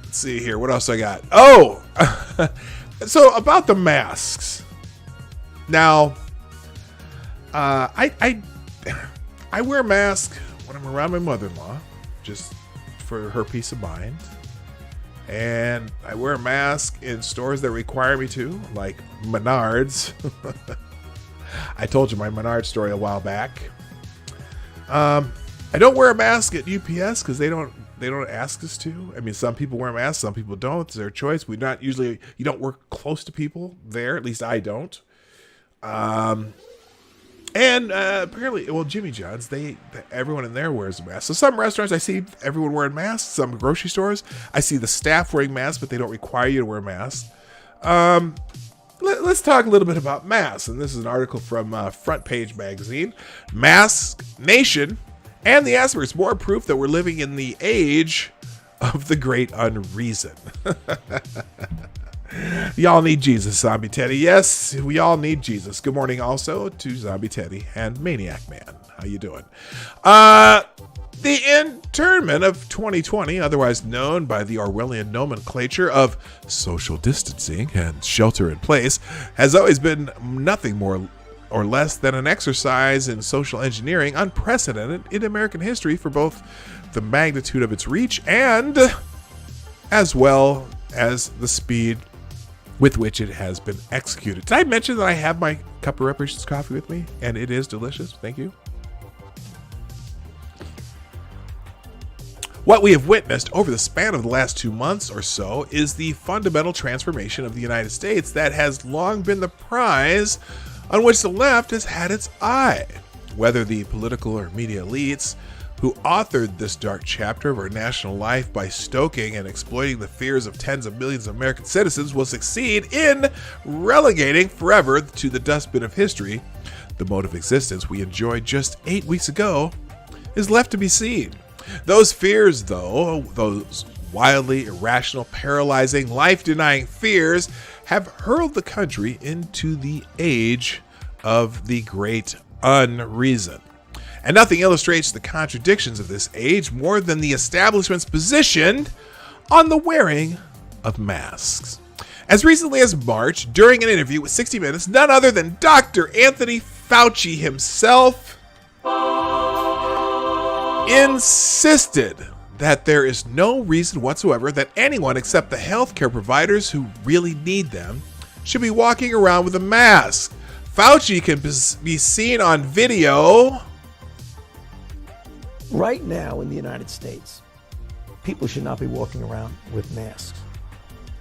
Let's see here. What else I got? Oh, so about the masks. Now, I wear a mask when I'm around my mother-in-law, just for her peace of mind. And I wear a mask in stores that require me to, like Menards. I told you my Menards story a while back. I don't wear a mask at UPS because they don't ask us to. I mean, some people wear masks, some people don't. It's their choice. You don't work close to people there. At least I don't. And apparently, Jimmy John's, everyone in there wears a mask. So some restaurants, I see everyone wearing masks. Some grocery stores, I see the staff wearing masks, but they don't require you to wear masks. Let's talk a little bit about masks. And this is an article from Front Page Magazine. Mask Nation and the Asperger's, more proof that we're living in the age of the great unreason. Y'all need Jesus, Zombie Teddy. Yes, we all need Jesus. Good morning also to Zombie Teddy and Maniac Man. How you doing? The internment of 2020, otherwise known by the Orwellian nomenclature of social distancing and shelter in place, has always been nothing more or less than an exercise in social engineering unprecedented in American history for both the magnitude of its reach and as well as the speed with which it has been executed. Did I mention that I have my cup of reparations coffee with me? And it is delicious. Thank you. What we have witnessed over the span of the last 2 months or so is the fundamental transformation of the United States that has long been the prize on which the left has had its eye. Whether the political or media elites who authored this dark chapter of our national life by stoking and exploiting the fears of tens of millions of American citizens will succeed in relegating forever to the dustbin of history the mode of existence we enjoyed just 8 weeks ago is left to be seen. Those fears, though, those wildly irrational, paralyzing, life-denying fears have hurled the country into the age of the great unreason. And nothing illustrates the contradictions of this age more than the establishment's position on the wearing of masks. As recently as March, during an interview with 60 Minutes, none other than Dr. Anthony Fauci himself insisted that there is no reason whatsoever that anyone except the healthcare providers who really need them should be walking around with a mask. Fauci can be seen on video. Right now in the United States, people should not be walking around with masks.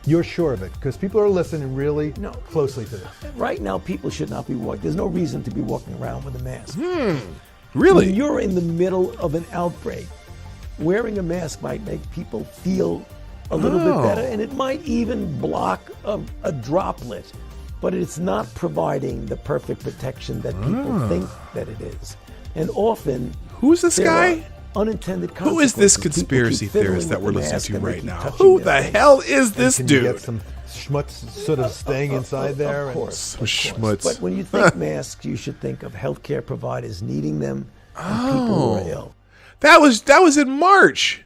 You're sure of it? Because people are listening really No. closely to this. Right now, people should not be walking. There's no reason to be walking around with a mask. Really? When you're in the middle of an outbreak, wearing a mask might make people feel a little bit better, and it might even block a droplet, but it's not providing the perfect protection that people think that it is. And often, Who's this there guy? unintended consequences. Who is this People conspiracy keep fiddling theorist that with we're the listening mask to and they right keep now? touching Who their the face. hell is this Can you dude? get some schmutz sort of staying inside there? Of course. Schmutz. But when you think masks, you should think of healthcare providers needing them and people who are ill. That was in March.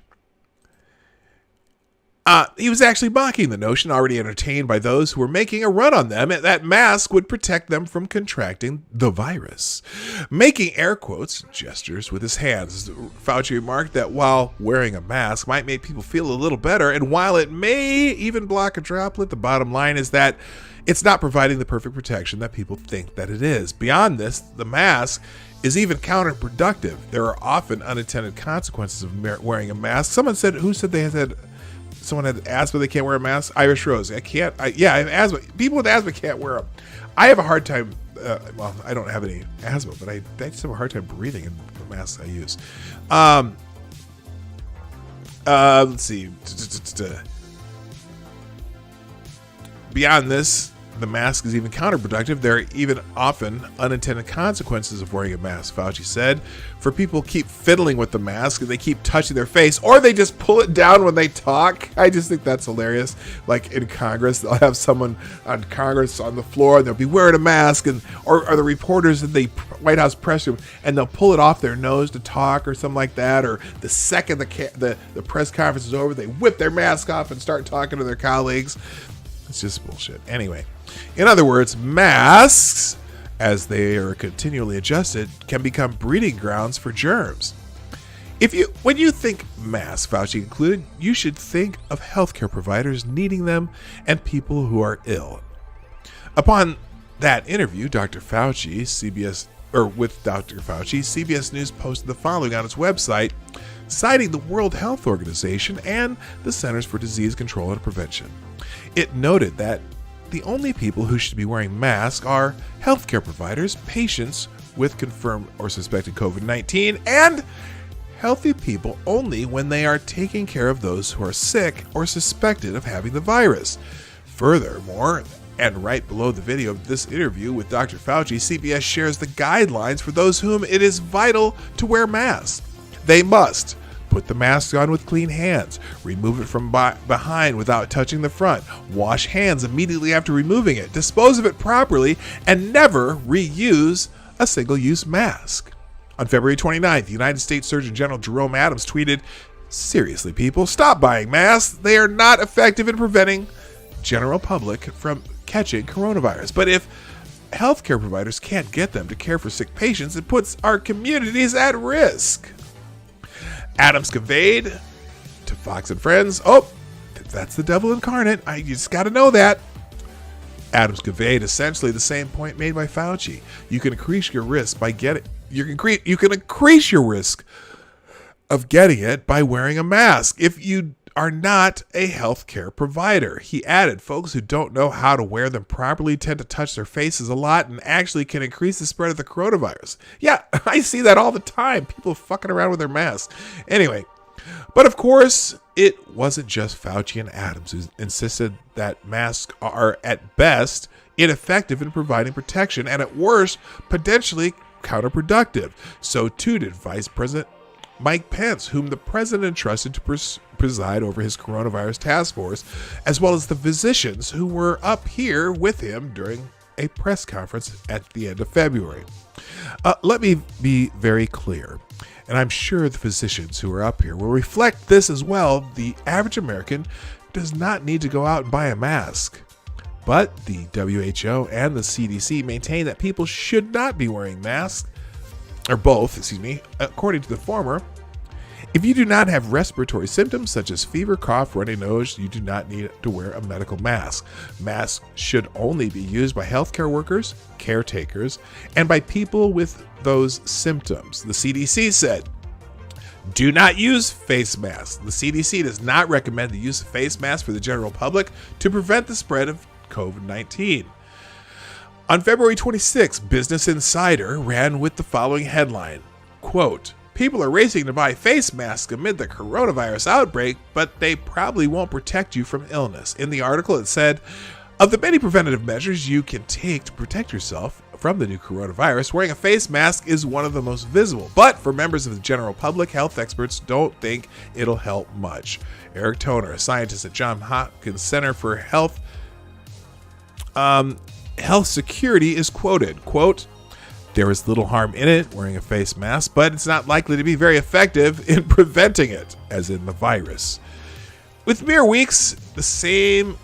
He was actually mocking the notion already entertained by those who were making a run on them that mask would protect them from contracting the virus. Making air quotes gestures with his hands, Fauci remarked that while wearing a mask might make people feel a little better, and while it may even block a droplet, the bottom line is that it's not providing the perfect protection that people think that it is. Beyond this, the mask is even counterproductive. There are often unintended consequences of wearing a mask. Someone had asthma, they can't wear a mask. Irish Rose. I have asthma. People with asthma can't wear them. I have a hard time. Well, I don't have any asthma, but I just have a hard time breathing in the masks I use. Let's see. Beyond this, the mask is even counterproductive. There are even often unintended consequences of wearing a mask, Fauci said. For people keep fiddling with the mask and they keep touching their face, or they just pull it down when they talk. I just think that's hilarious. Like in Congress, they'll have someone on Congress on the floor and they'll be wearing a mask, or the reporters in the White House press room, and they'll pull it off their nose to talk or something like that. Or the second the press conference is over, they whip their mask off and start talking to their colleagues. It's just bullshit. Anyway, in other words, masks, as they are continually adjusted, can become breeding grounds for germs. When you think masks, Fauci included, you should think of healthcare providers needing them and people who are ill. Upon that interview, with Dr. Fauci, CBS News posted the following on its website, citing the World Health Organization and the Centers for Disease Control and Prevention. It noted that the only people who should be wearing masks are healthcare providers, patients with confirmed or suspected COVID-19, and healthy people only when they are taking care of those who are sick or suspected of having the virus. Furthermore, and right below the video of this interview with Dr. Fauci, CBS shares the guidelines for those whom it is vital to wear masks. They must put the mask on with clean hands, remove it from behind without touching the front, wash hands immediately after removing it, dispose of it properly, and never reuse a single-use mask. On February 29th, United States Surgeon General Jerome Adams tweeted, "Seriously, people, stop buying masks. They are not effective in preventing general public from catching coronavirus. But if healthcare providers can't get them to care for sick patients, it puts our communities at risk." Adams conveyed to Fox and Friends, that's the devil incarnate. You just got to know that. Adams conveyed essentially the same point made by Fauci. You can increase your risk by you can increase your risk of getting it by wearing a mask if you are not a healthcare provider. He added, folks who don't know how to wear them properly tend to touch their faces a lot and actually can increase the spread of the coronavirus. Yeah, I see that all the time. People fucking around with their masks. Anyway, but of course, it wasn't just Fauci and Adams who insisted that masks are at best ineffective in providing protection and at worst potentially counterproductive. So too did Vice President Mike Pence, whom the president entrusted to preside over his coronavirus task force, as well as the physicians who were up here with him during a press conference at the end of February. Let me be very clear, and I'm sure the physicians who are up here will reflect this as well. The average American does not need to go out and buy a mask. But the WHO and the CDC maintain that people should not be wearing masks, or both, according to the former. If you do not have respiratory symptoms such as fever, cough, runny nose, you do not need to wear a medical mask. Masks should only be used by healthcare workers, caretakers, and by people with those symptoms. The CDC said, do not use face masks. The CDC does not recommend the use of face masks for the general public to prevent the spread of COVID-19. On February 26, Business Insider ran with the following headline, quote, "People are racing to buy face masks amid the coronavirus outbreak, but they probably won't protect you from illness." In the article, it said, of the many preventative measures you can take to protect yourself from the new coronavirus, wearing a face mask is one of the most visible. But for members of the general public, health experts don't think it'll help much. Eric Toner, a scientist at Johns Hopkins Center for Health Security, is quoted, quote, "There is little harm in it, wearing a face mask, but it's not likely to be very effective in preventing it, as in the virus." Within mere weeks, the same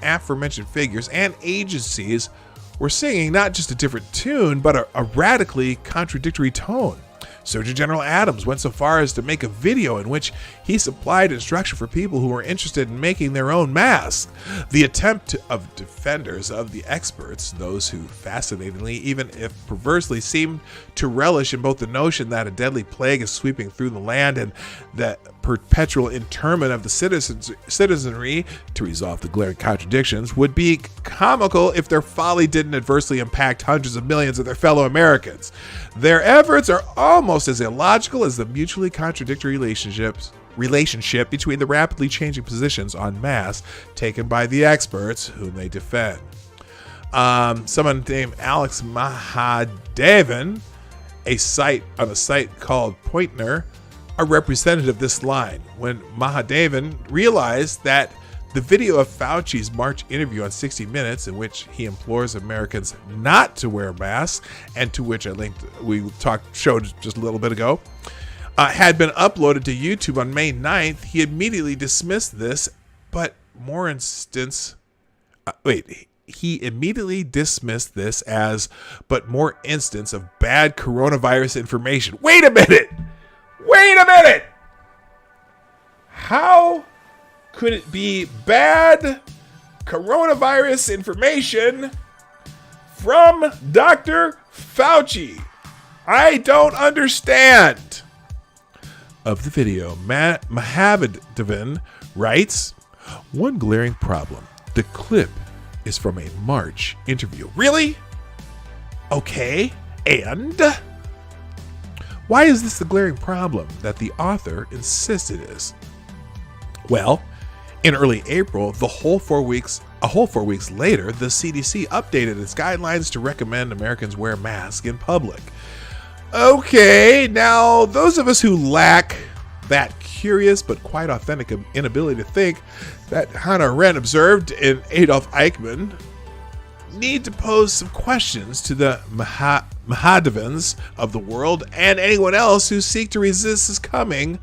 aforementioned figures and agencies were singing not just a different tune, but a radically contradictory tone. Surgeon General Adams went so far as to make a video in which he supplied instruction for people who were interested in making their own masks. The attempt of defenders of the experts, those who fascinatingly, even if perversely, seemed to relish in both the notion that a deadly plague is sweeping through the land and the perpetual internment of the citizenry to resolve the glaring contradictions, would be comical if their folly didn't adversely impact hundreds of millions of their fellow Americans. Their efforts are almost as illogical as the mutually contradictory relationship between the rapidly changing positions on masks taken by the experts whom they defend. Someone named Alex Mahadevan, on a site called Pointner, a representative of this line. When Mahadevan realized that the video of Fauci's March interview on 60 Minutes, in which he implores Americans not to wear masks, and to which showed just a little bit ago, had been uploaded to YouTube on May 9th, he immediately dismissed this, he immediately dismissed this as but more instance of bad coronavirus information. Wait a minute! How could it be bad coronavirus information from Dr. Fauci? I don't understand. Of the video, Mahadevan writes, "One glaring problem. The clip is from a March interview." Really? Okay, and? Why is this the glaring problem that the author insists it is? Well, in early April, a whole 4 weeks later, the CDC updated its guidelines to recommend Americans wear masks in public. Okay, now those of us who lack that curious but quite authentic inability to think that Hannah Arendt observed in Adolf Eichmann need to pose some questions to the Mahadevans of the world and anyone else who seek to resist succumbing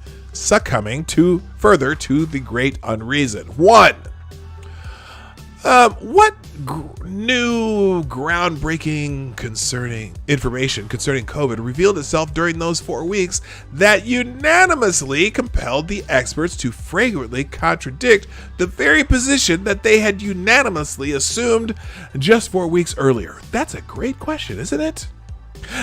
to the great unreason. 1. What new groundbreaking information concerning COVID revealed itself during those 4 weeks that unanimously compelled the experts to flagrantly contradict the very position that they had unanimously assumed just 4 weeks earlier? That's a great question, isn't it?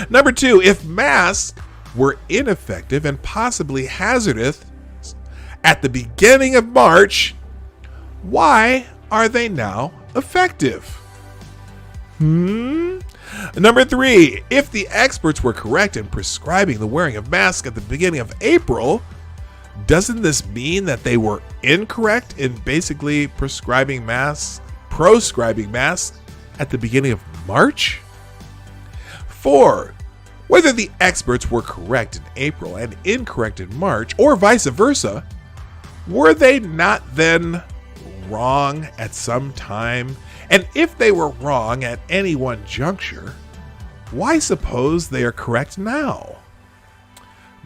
Number 2, if masks were ineffective and possibly hazardous at the beginning of March, why are they now effective? Number 3, if the experts were correct in prescribing the wearing of masks at the beginning of April, doesn't this mean that they were incorrect in basically proscribing masks at the beginning of March? 4, whether the experts were correct in April and incorrect in March, or vice versa, were they not then wrong at some time? And if they were wrong at any one juncture, why suppose they are correct now?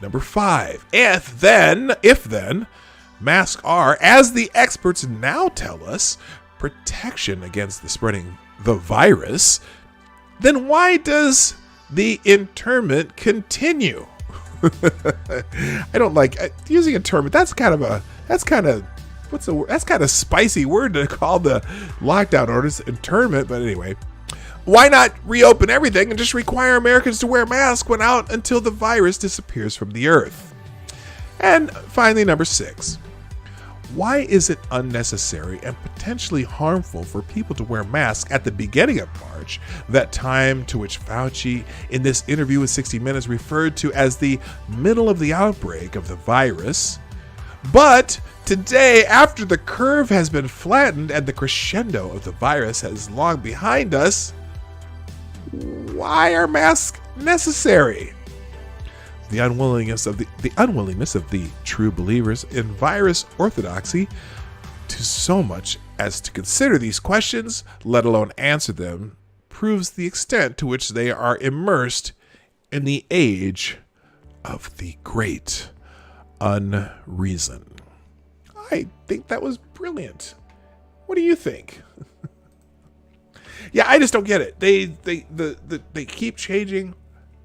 Number 5, if then, masks are, as the experts now tell us, protection against the spreading the virus, then why does the internment continue? I don't like using internment. That's kind of spicy word to call the lockdown orders internment. But anyway, why not reopen everything and just require Americans to wear masks when out until the virus disappears from the earth? And finally, number 6, why is it unnecessary and potentially harmful for people to wear masks at the beginning of March, that time to which Fauci in this interview with 60 Minutes referred to as the middle of the outbreak of the virus? But today, after the curve has been flattened and the crescendo of the virus has long behind us, why are masks necessary? The unwillingness of the true believers in virus orthodoxy to so much as to consider these questions, let alone answer them, proves the extent to which they are immersed in the age of the great unreason. I think that was brilliant. What do you think? Yeah, I just don't get it. They keep changing.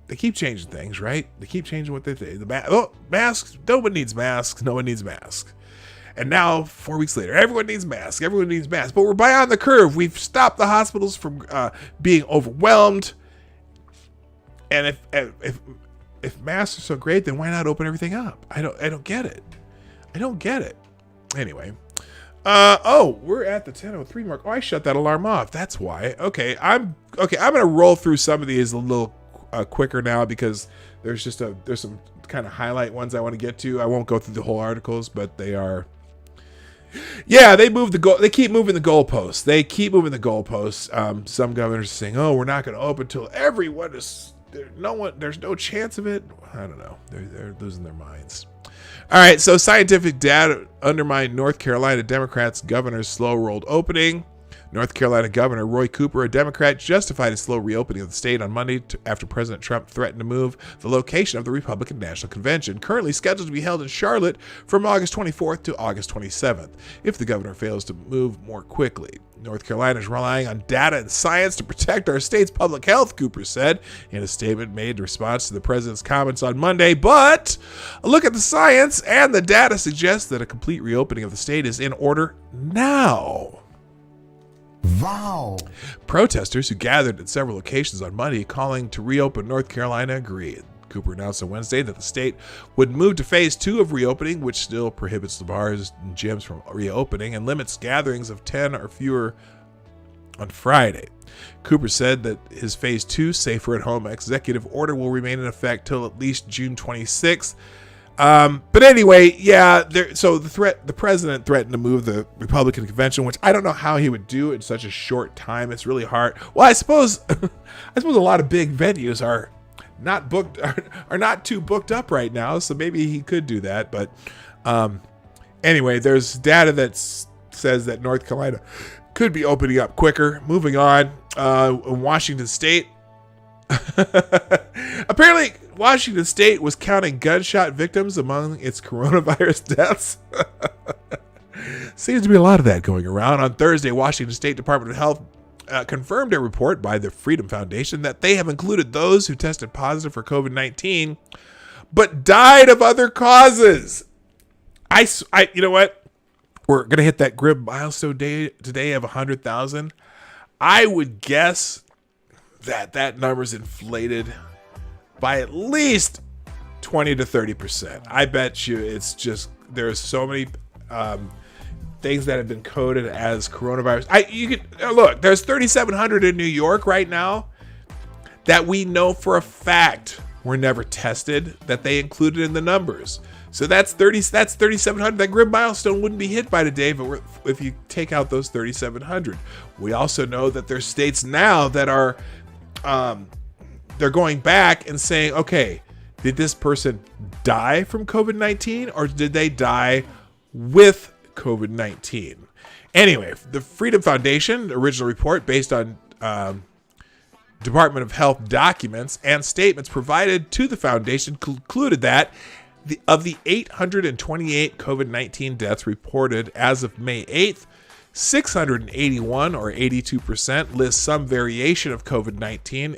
They keep changing things, right? They keep changing what they say. Masks. No one needs masks. No one needs masks. And now, 4 weeks later, everyone needs masks. Everyone needs masks. But we're beyond the curve. We've stopped the hospitals from being overwhelmed. And if masks are so great, then why not open everything up? I don't get it. I don't get it. Anyway. We're at the 10:03 mark. Oh, I shut that alarm off. That's why. Okay, I'm gonna roll through some of these a little quicker now because there's some kind of highlight ones I want to get to. I won't go through the whole articles, but they are. Yeah, they keep moving the goalposts. They keep moving the goalposts. Some governors are saying, "Oh, we're not going to open until everyone is there's no chance of it." I don't know. They're losing their minds. All right, so scientific data undermined North Carolina Democrats' governor's slow-rolled opening. North Carolina Governor Roy Cooper, a Democrat, justified a slow reopening of the state on Monday after President Trump threatened to move the location of the Republican National Convention, currently scheduled to be held in Charlotte from August 24th to August 27th, if the governor fails to move more quickly. North Carolina is relying on data and science to protect our state's public health, Cooper said in a statement made in response to the president's comments on Monday. But a look at the science and the data suggests that a complete reopening of the state is in order now. Wow. Protesters who gathered at several locations on Monday calling to reopen North Carolina agreed. Cooper announced on Wednesday that the state would move to phase 2 of reopening, which still prohibits the bars and gyms from reopening and limits gatherings of 10 or fewer on Friday. Cooper said that his phase 2 safer at home executive order will remain in effect till at least June 26th. But anyway, yeah, so the president threatened to move the Republican convention, which I don't know how he would do in such a short time. It's really hard. Well, I suppose a lot of big venues are not too booked up right now, so maybe he could do that. But anyway, there's data that says that North Carolina could be opening up quicker. Moving on, in Washington State. Apparently, Washington State was counting gunshot victims among its coronavirus deaths. Seems to be a lot of that going around. On Thursday, Washington State Department of Health confirmed a report by the Freedom Foundation that they have included those who tested positive for COVID-19 but died of other causes. You know what? We're going to hit that grim milestone day today of 100,000. I would guess that number's inflated by at least 20 to 30%. I bet you it's just there's so many things that have been coded as coronavirus. Look, there's 3,700 in New York right now that we know for a fact were never tested, that they included in the numbers. So that's 3,700. That grim milestone wouldn't be hit by today if you take out those 3,700. We also know that there's states now that are they're going back and saying, okay, did this person die from COVID-19 or did they die with COVID-19? Anyway, the Freedom Foundation original report based on Department of Health documents and statements provided to the foundation concluded that of the 828 COVID-19 deaths reported as of May 8th, 681 or 82% list some variation of COVID-19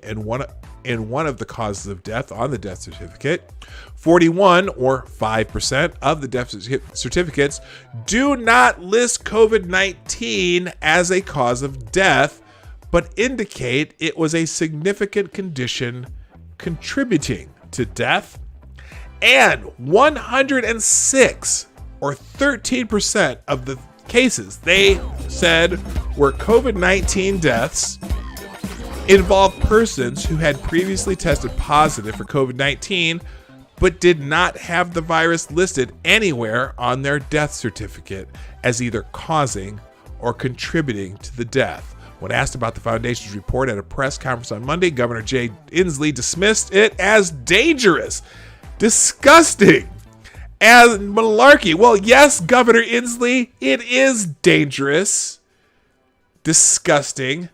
in one of the causes of death on the death certificate. 41 or 5% of the death certificates do not list COVID-19 as a cause of death, but indicate it was a significant condition contributing to death. And 106 or 13% of the cases they said were COVID-19 deaths involved persons who had previously tested positive for COVID-19 but did not have the virus listed anywhere on their death certificate as either causing or contributing to the death. When asked about the foundation's report at a press conference on Monday, Governor Jay Inslee dismissed it as dangerous, disgusting, and malarkey. Well, yes, Governor Inslee, it is dangerous, disgusting,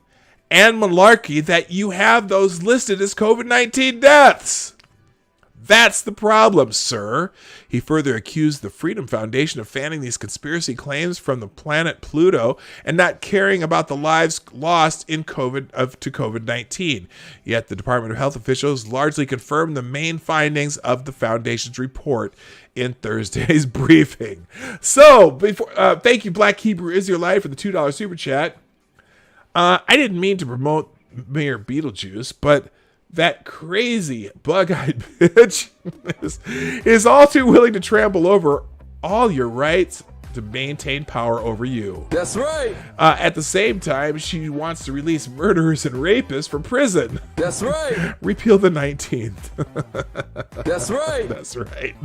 and malarkey that you have those listed as COVID-19 deaths. That's the problem, sir. He further accused the Freedom Foundation of fanning these conspiracy claims from the planet Pluto and not caring about the lives lost to COVID-19. Yet the Department of Health officials largely confirmed the main findings of the foundation's report in Thursday's briefing. So, thank you, Black Hebrew Israelite, for the $2 super chat. I didn't mean to promote Mayor Beetlejuice, but that crazy bug-eyed bitch is all too willing to trample over all your rights to maintain power over you. That's right. At the same time, she wants to release murderers and rapists from prison. That's right. Repeal the 19th. That's right. That's right.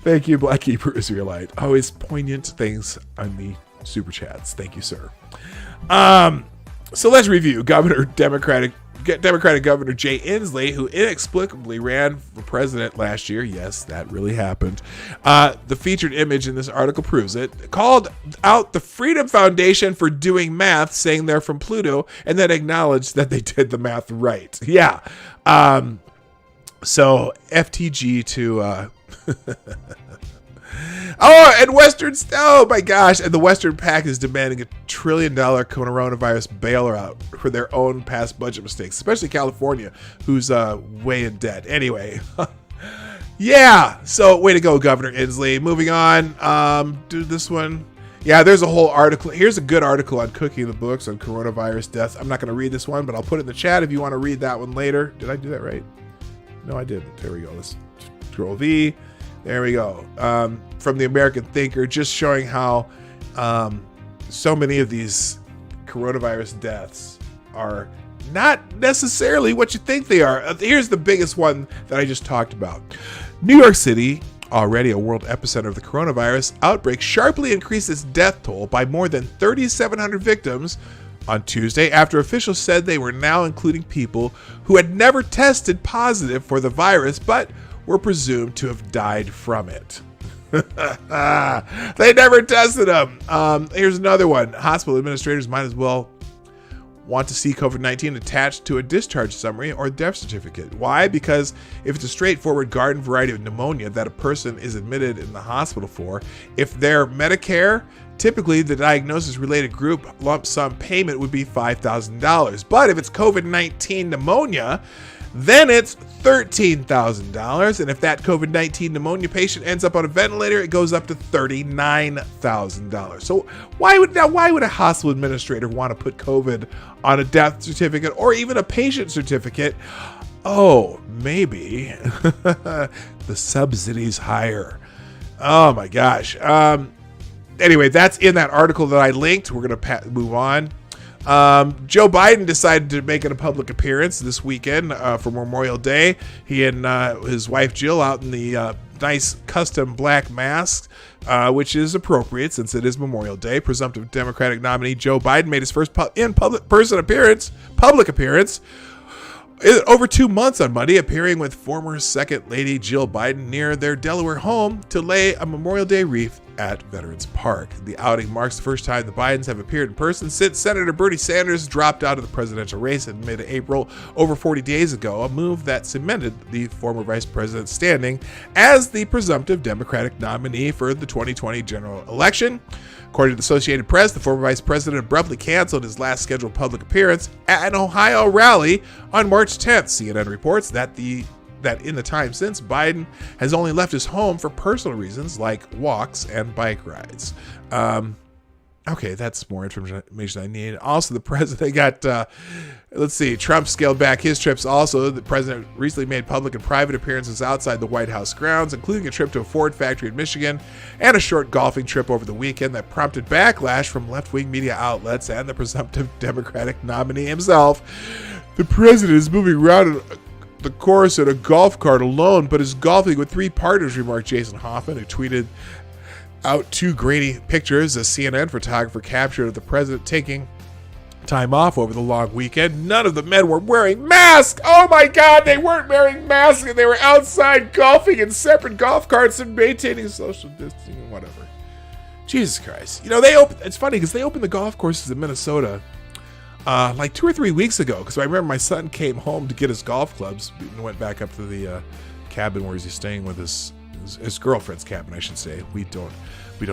Thank you, Black Hebrew Israelite. Always poignant things on the super chats. Thank you, sir. So let's review Democratic Governor Jay Inslee, who inexplicably ran for president last year. Yes, that really happened. The featured image in this article proves it. Called out the Freedom Foundation for doing math, saying they're from Pluto, and then acknowledged that they did the math right. Yeah. So FTG to... Oh my gosh. And the Western PAC is demanding $1 trillion coronavirus bailout for their own past budget mistakes, especially California, who's way in debt. Anyway. Yeah. So way to go, Governor Inslee. Moving on. Do this one. Yeah, there's a whole article. Here's a good article on Cooking the Books on coronavirus deaths. I'm not going to read this one, but I'll put it in the chat if you want to read that one later. Did I do that right? No, I didn't. There we go. Let's scroll V. There we go. From the American Thinker, just showing how so many of these coronavirus deaths are not necessarily what you think they are. Here's the biggest one that I just talked about. New York City, already a world epicenter of the coronavirus outbreak, sharply increased its death toll by more than 3,700 victims on Tuesday after officials said they were now including people who had never tested positive for the virus but were presumed to have died from it. They never tested them. Here's another one. Hospital administrators might as well want to see COVID-19 attached to a discharge summary or death certificate. Why? Because if it's a straightforward garden variety of pneumonia that a person is admitted in the hospital for, if they're Medicare, typically the diagnosis-related group lump sum payment would be $5,000. But if it's COVID-19 pneumonia, then it's $13,000. And if that COVID-19 pneumonia patient ends up on a ventilator, it goes up to $39,000. So why would a hospital administrator want to put COVID on a death certificate or even a patient certificate? Oh, maybe the subsidy's higher. Oh my gosh. Anyway, that's in that article that I linked. We're going to move on. Joe Biden decided to make a public appearance this weekend for Memorial Day. He and his wife Jill out in the nice custom black masks, which is appropriate since it is Memorial Day. Presumptive Democratic nominee Joe Biden made his first public appearance over 2 months on Monday, appearing with former Second Lady Jill Biden near their Delaware home to lay a Memorial Day wreath at Veterans Park. The outing marks the first time the Bidens have appeared in person since Senator Bernie Sanders dropped out of the presidential race in mid-April over 40 days ago, a move that cemented the former vice president's standing as the presumptive Democratic nominee for the 2020 general election. According to the Associated Press, the former vice president abruptly canceled his last scheduled public appearance at an Ohio rally on March 10th. CNN reports that in the time since, Biden has only left his home for personal reasons like walks and bike rides. Okay, that's more information I need. Also, the president got, Trump scaled back his trips also. The president recently made public and private appearances outside the White House grounds, including a trip to a Ford factory in Michigan and a short golfing trip over the weekend that prompted backlash from left-wing media outlets and the presumptive Democratic nominee himself. The president is moving around the course in a golf cart alone, but is golfing with 3 partners, remarked Jason Hoffman, who tweeted out two grainy pictures a CNN photographer captured of the president taking time off over the long weekend. None of the men were wearing masks. Oh my God, they weren't wearing masks, and they were outside golfing in separate golf carts and maintaining social distancing and whatever. Jesus Christ. You know, it's funny because they opened the golf courses in Minnesota like 2 or 3 weeks ago, because I remember my son came home to get his golf clubs and went back up to the cabin where he's staying with his girlfriend's cabin, I should say. We don't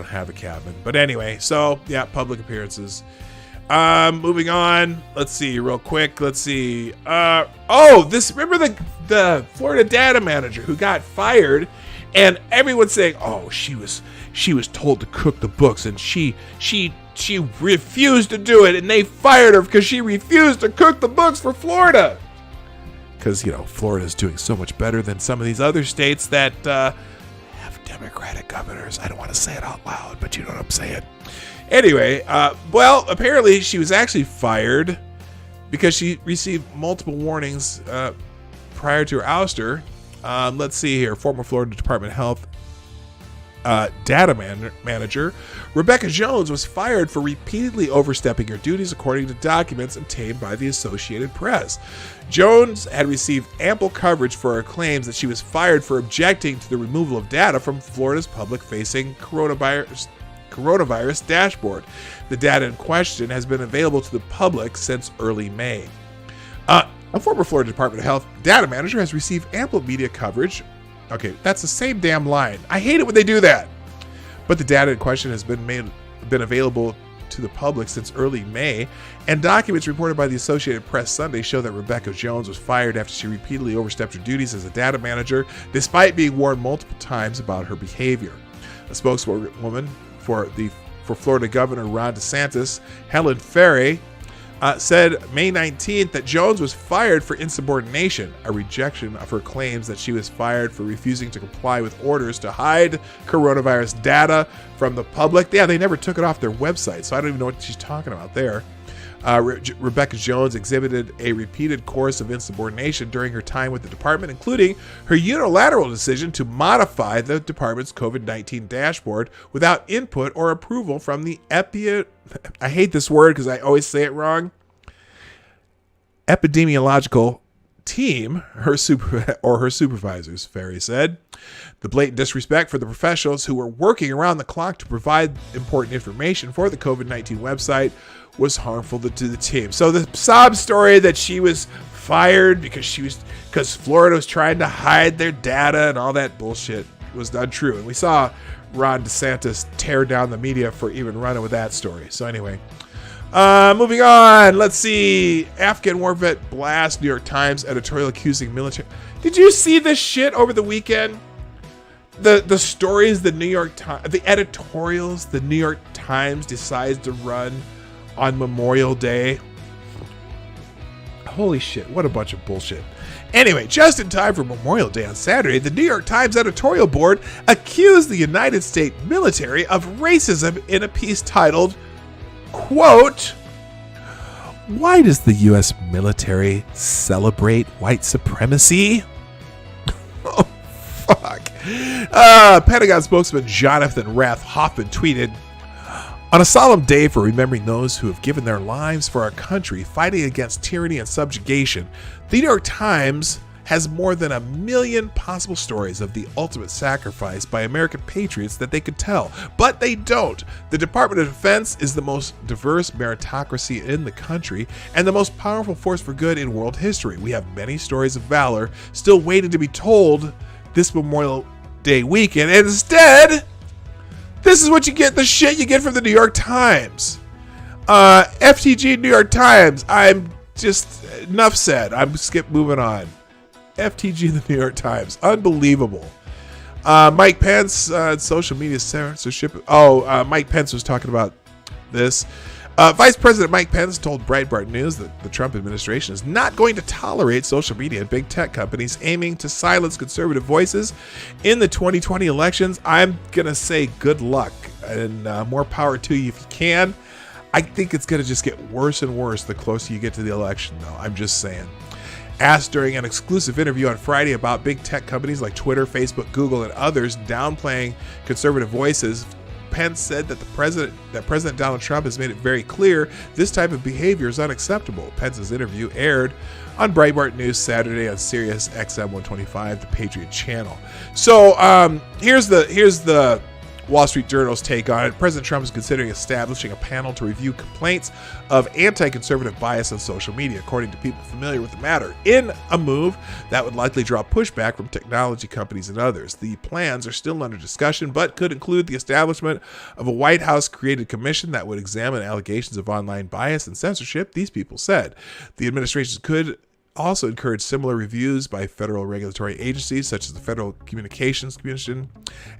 have a cabin. But anyway, so yeah, public appearances. Moving on. Let's see real quick. Let's see. Remember the Florida data manager who got fired, and everyone's saying, "Oh, she was told to cook the books, and she refused to do it, and they fired her because she refused to cook the books for Florida." Because, you know, Florida is doing so much better than some of these other states that have Democratic governors. I don't want to say it out loud, but you know what I'm saying. Anyway, apparently she was actually fired because she received multiple warnings prior to her ouster. Let's see here. Former Florida Department of Health data manager Rebecca Jones was fired for repeatedly overstepping her duties, according to documents obtained by the Associated Press. Jones had received ample coverage for her claims that she was fired for objecting to the removal of data from Florida's public-facing coronavirus dashboard. The data in question has been available to the public since early May. A former Florida Department of Health data manager has received ample media coverage. Okay, that's the same damn line. I hate it when they do that. But the data in question has been available to the public since early May, and documents reported by the Associated Press Sunday show that Rebecca Jones was fired after she repeatedly overstepped her duties as a data manager, despite being warned multiple times about her behavior. A spokeswoman for Florida Governor Ron DeSantis, Helen Ferry, said May 19th that Jones was fired for insubordination, a rejection of her claims that she was fired for refusing to comply with orders to hide coronavirus data from the public. Yeah, they never took it off their website, so I don't even know what she's talking about there. Rebecca Jones exhibited a repeated course of insubordination during her time with the department, including her unilateral decision to modify the department's COVID-19 dashboard without input or approval from the I hate this word because I always say it wrong. Epidemiological team, her supervisors, Ferry said. The blatant disrespect for the professionals who were working around the clock to provide important information for the COVID-19 website was harmful to the team. So the sob story that she was fired because Florida was trying to hide their data and all that bullshit was not true. And we saw Ron DeSantis tear down the media for even running with that story. So anyway, moving on. Let's see. Afghan war vet blasts New York Times editorial accusing military. Did you see this shit over the weekend? The stories the New York Times, the editorials the New York Times decides to run on Memorial Day. Holy shit, what a bunch of bullshit. Anyway, just in time for Memorial Day on Saturday, the New York Times editorial board accused the United States military of racism in a piece titled, quote, "Why does the U.S. military celebrate white supremacy?" Oh, fuck. Pentagon spokesman Jonathan Rath Hoffman tweeted, "On a solemn day for remembering those who have given their lives for our country fighting against tyranny and subjugation, the New York Times has more than 1 million possible stories of the ultimate sacrifice by American patriots that they could tell, but they don't. The Department of Defense is the most diverse meritocracy in the country and the most powerful force for good in world history. We have many stories of valor still waiting to be told this Memorial Day weekend, and instead, this is what you get, the shit you get from the New York Times." FTG New York Times. I'm just, enough said. I'm moving on. FTG the New York Times. Unbelievable. Mike Pence, social media censorship. Mike Pence was talking about this. Vice President Mike Pence told Breitbart News that the Trump administration is not going to tolerate social media and big tech companies aiming to silence conservative voices in the 2020 elections. I'm going to say good luck and more power to you if you can. I think it's going to just get worse and worse the closer you get to the election, though. I'm just saying. Asked during an exclusive interview on Friday about big tech companies like Twitter, Facebook, Google, and others downplaying conservative voices, Pence said that President Donald Trump has made it very clear this type of behavior is unacceptable. Pence's interview aired on Breitbart News Saturday on Sirius XM 125, the Patriot channel. So here's the Wall Street Journal's take on it. President Trump is considering establishing a panel to review complaints of anti-conservative bias on social media, according to people familiar with the matter, in a move that would likely draw pushback from technology companies and others. The plans are still under discussion, but could include the establishment of a White House-created commission that would examine allegations of online bias and censorship, these people said. The administration could also encourage similar reviews by federal regulatory agencies such as the Federal Communications Commission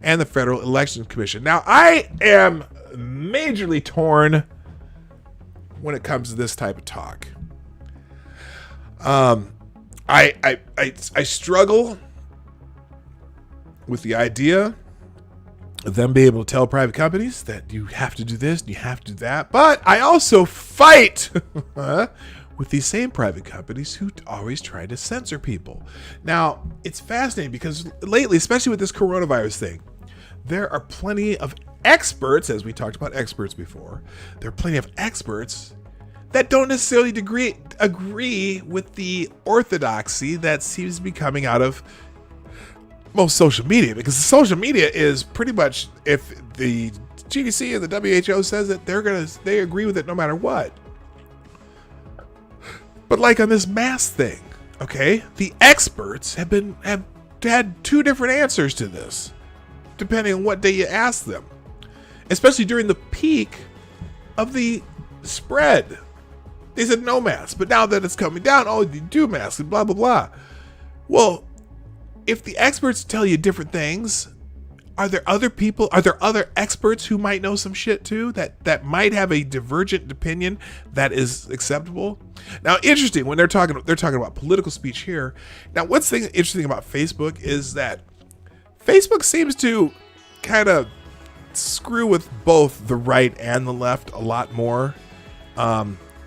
and the Federal Election Commission. Now, I am majorly torn when it comes to this type of talk. I struggle with the idea of them being able to tell private companies that you have to do this and you have to do that, but I also fight with these same private companies who always try to censor people. Now, it's fascinating because lately, especially with this coronavirus thing, there are plenty of experts, as we talked about experts before, there are plenty of experts that don't necessarily agree with the orthodoxy that seems to be coming out of most social media, because the social media is pretty much, if the GDC and the WHO says it, they agree with it no matter what. But like on this mask thing, okay, the experts have had two different answers to this, depending on what day you ask them, especially during the peak of the spread. They said no mask, but now that it's coming down, oh, you do masks and blah, blah, blah. Well, if the experts tell you different things, are there other experts who might know some shit too, that might have a divergent opinion that is acceptable? Now, interesting, when they're talking about political speech here. Now, what's interesting about Facebook is that Facebook seems to kind of screw with both the right and the left a lot more.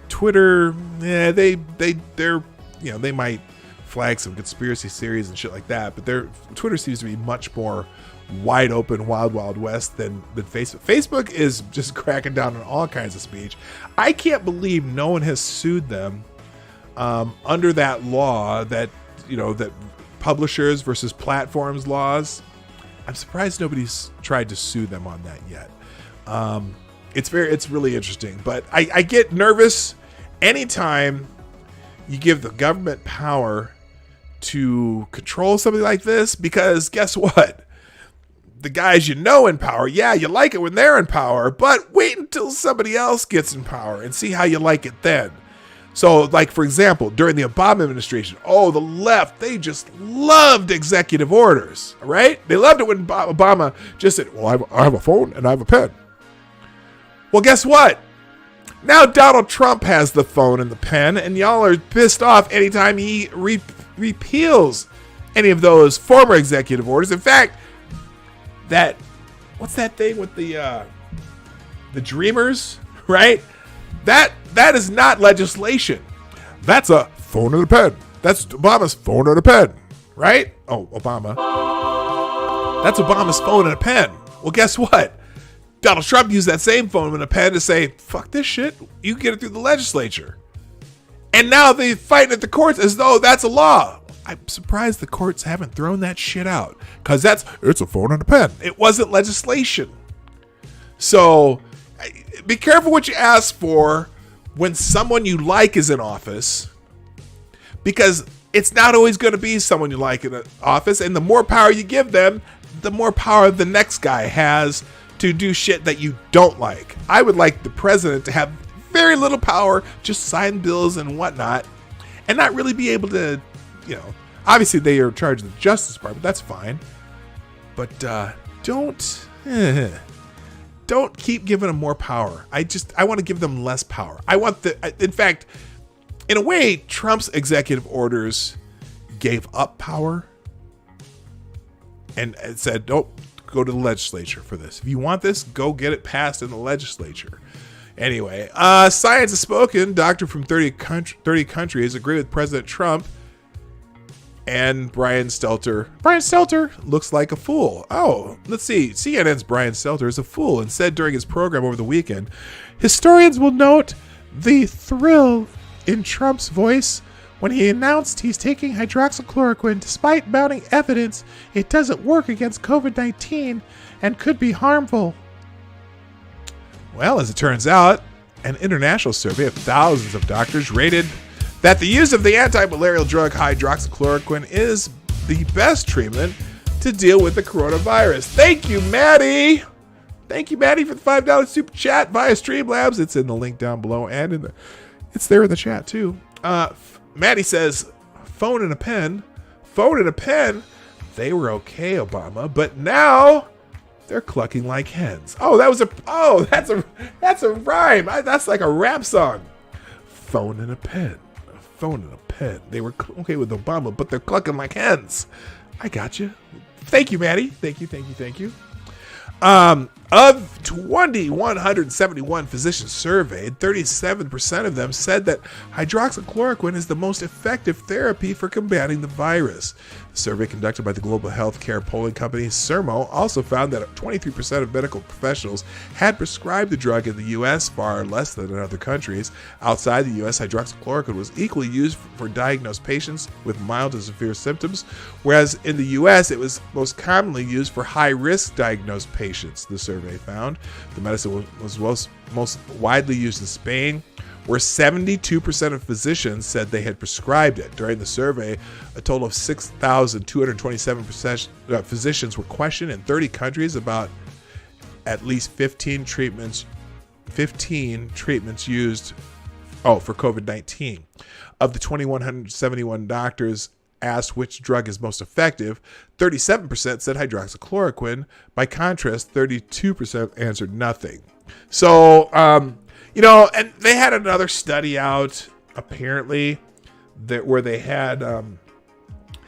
Twitter, they're they might flag some conspiracy theories and shit like that, but Twitter seems to be much more wide open, wild west than Facebook. Facebook is just cracking down on all kinds of speech. I can't believe no one has sued them under that law that publishers versus platforms laws. I'm surprised nobody's tried to sue them on that yet. It's really interesting, but I get nervous anytime you give the government power to control something like this, because guess what? The guys in power, yeah, you like it when they're in power, but wait until somebody else gets in power and see how you like it then. So, like, for example, during the Obama administration, the left, they just loved executive orders, right? They loved it when Obama just said, well, I have a phone and I have a pen. Well, guess what? Now Donald Trump has the phone and the pen, and y'all are pissed off anytime he repeals any of those former executive orders. In fact, what's that thing with the Dreamers, right? That is not legislation. That's a phone and a pen. That's Obama's phone and a pen, right? Oh, Obama. That's Obama's phone and a pen. Well, guess what? Donald Trump used that same phone and a pen to say, fuck this shit. You can get it through the legislature. And now they fight at the courts as though that's a law. I'm surprised the courts haven't thrown that shit out, because it's a phone and a pen. It wasn't legislation. So be careful what you ask for when someone you like is in office, because it's not always going to be someone you like in office. And the more power you give them, the more power the next guy has to do shit that you don't like. I would like the president to have very little power, just sign bills and whatnot, and not really be able to, obviously they are in charge of the Justice Department, that's fine, but don't keep giving them more power. I want to give them less power. In fact, in a way, Trump's executive orders gave up power and said, nope, go to the legislature for this. If you want this, go get it passed in the legislature. Anyway, science has spoken. Doctor from 30 countries agree with President Trump And Brian Stelter. Brian Stelter looks like a fool. Oh, let's see. CNN's Brian Stelter is a fool and said during his program over the weekend, historians will note the thrill in Trump's voice when he announced he's taking hydroxychloroquine despite mounting evidence it doesn't work against COVID-19 and could be harmful. Well, as it turns out, an international survey of thousands of doctors rated that the use of the anti-malarial drug hydroxychloroquine is the best treatment to deal with the coronavirus. Thank you, Maddie. Thank you, Maddie, for the $5 super chat via Streamlabs. It's in the link down below, and it's there in the chat too. Maddie says, phone and a pen. Phone and a pen. They were okay, Obama, but now they're clucking like hens. Oh, that's a rhyme. That's like a rap song. Phone and a pen. Phone and a pen. They were okay with Obama, but they're clucking like hens. I got you. Thank you, Maddie. Thank you. Of 2,171 physicians surveyed, 37% of them said that hydroxychloroquine is the most effective therapy for combating the virus. The survey conducted by the global healthcare polling company Sermo also found that 23% of medical professionals had prescribed the drug in the U.S., far less than in other countries. Outside the U.S., hydroxychloroquine was equally used for diagnosed patients with mild to severe symptoms, whereas in the U.S., it was most commonly used for high-risk diagnosed patients, the survey found. The medicine was most widely used in Spain, where 72% of physicians said they had prescribed it. During the survey, a total of 6,227 physicians were questioned in 30 countries about at least 15 treatments used for COVID-19. Of the 2,171 doctors asked which drug is most effective, 37% said hydroxychloroquine. By contrast, 32% answered nothing. So, and they had another study out, apparently, where they had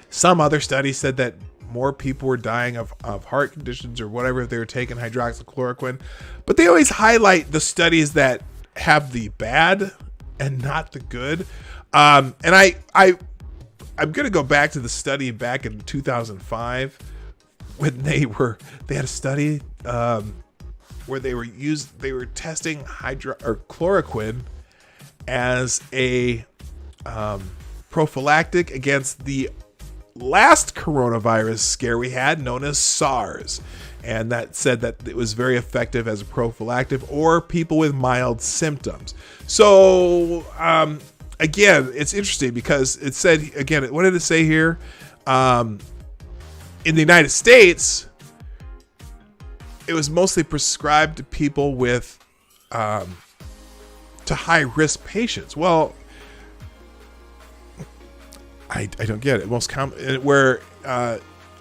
some other study said that more people were dying of heart conditions or whatever if they were taking hydroxychloroquine. But they always highlight the studies that have the bad and not the good. And I'm going to go back to the study back in 2005 when they had a study where they were testing chloroquine as a prophylactic against the last coronavirus scare we had, known as SARS. And that said that it was very effective as a prophylactic or people with mild symptoms. So, again, it's interesting because it said, again, what did it say here? In the United States, it was mostly prescribed to people with, to high-risk patients. Well, I don't get it. Most common, where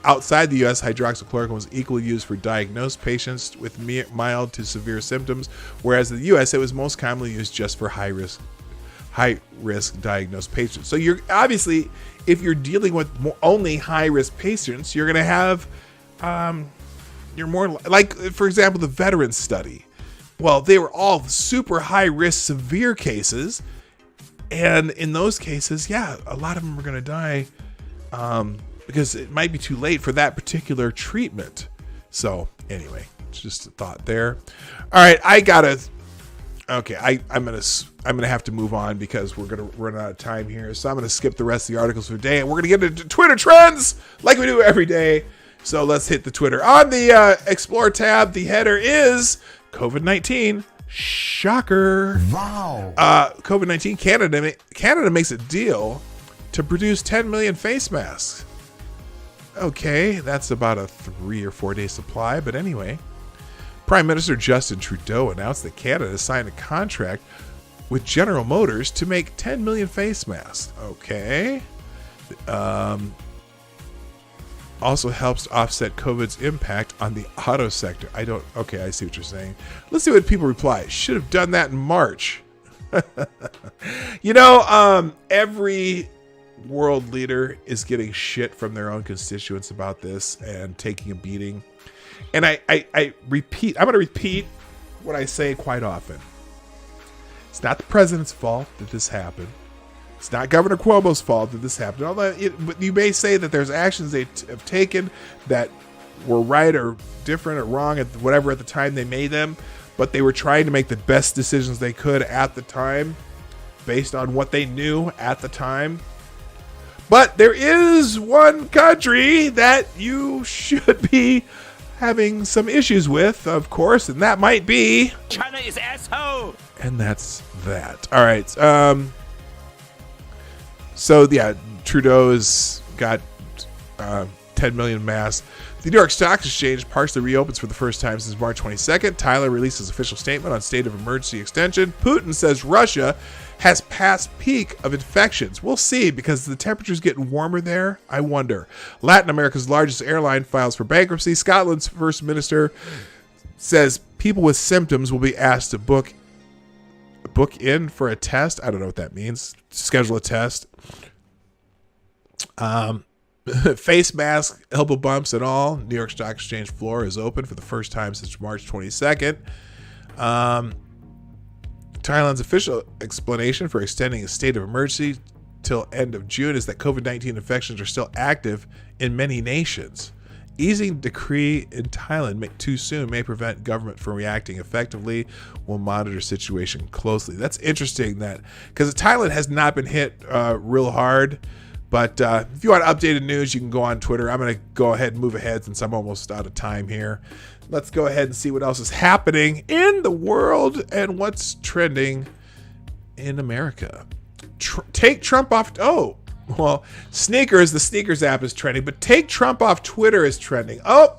outside the U.S., hydroxychloroquine was equally used for diagnosed patients with mild to severe symptoms, whereas in the U.S., it was most commonly used just for high-risk diagnosed patients. So you're obviously, if you're dealing with only high-risk patients, you're going to have, you're more like, for example, the veterans study. Well, they were all super high-risk, severe cases. And in those cases, yeah, a lot of them are going to die because it might be too late for that particular treatment. So anyway, it's just a thought there. All right, I'm gonna have to move on because we're gonna run out of time here. So I'm gonna skip the rest of the articles for the day, and we're gonna get into Twitter trends like we do every day. So let's hit the Twitter. On the Explore tab, the header is COVID-19. Shocker. Wow. COVID-19, Canada makes a deal to produce 10 million face masks. Okay, that's about a 3 or 4 day supply, but anyway. Prime Minister Justin Trudeau announced that Canada signed a contract with General Motors to make 10 million face masks. Okay. Also helps offset COVID's impact on the auto sector. Okay, I see what you're saying. Let's see what people reply. Should have done that in March. Every world leader is getting shit from their own constituents about this and taking a beating. And I'm going to repeat what I say quite often. It's not the president's fault that this happened. It's not Governor Cuomo's fault that this happened. Although but you may say that there's actions they have taken that were right or different or wrong at whatever at the time they made them, but they were trying to make the best decisions they could at the time based on what they knew at the time. But there is one country that you should be having some issues with, of course, and that might be China is asshole. And that's that. All right. So yeah, Trudeau's got 10 million masks. The New York Stock Exchange partially reopens for the first time since March 22nd. Tyler releases official statement on state of emergency extension. Putin says Russia has passed peak of infections. We'll see, because the temperature's getting warmer there. I wonder. Latin America's largest airline files for bankruptcy. Scotland's first minister says people with symptoms will be asked to book in for a test. I don't know what that means. Schedule a test. Face mask, elbow bumps, and all. New York Stock Exchange floor is open for the first time since March 22nd. Thailand's official explanation for extending a state of emergency till end of June is that COVID-19 infections are still active in many nations. Easing decree in Thailand too soon may prevent government from reacting effectively. We'll monitor situation closely. That's interesting, that because Thailand has not been hit real hard. But if you want updated news, you can go on Twitter. I'm going to go ahead and move ahead since I'm almost out of time here. Let's go ahead and see what else is happening in the world and what's trending in America. Take Trump off. Oh, well, Sneakers, the Sneakers app is trending, but take Trump off Twitter is trending. Oh,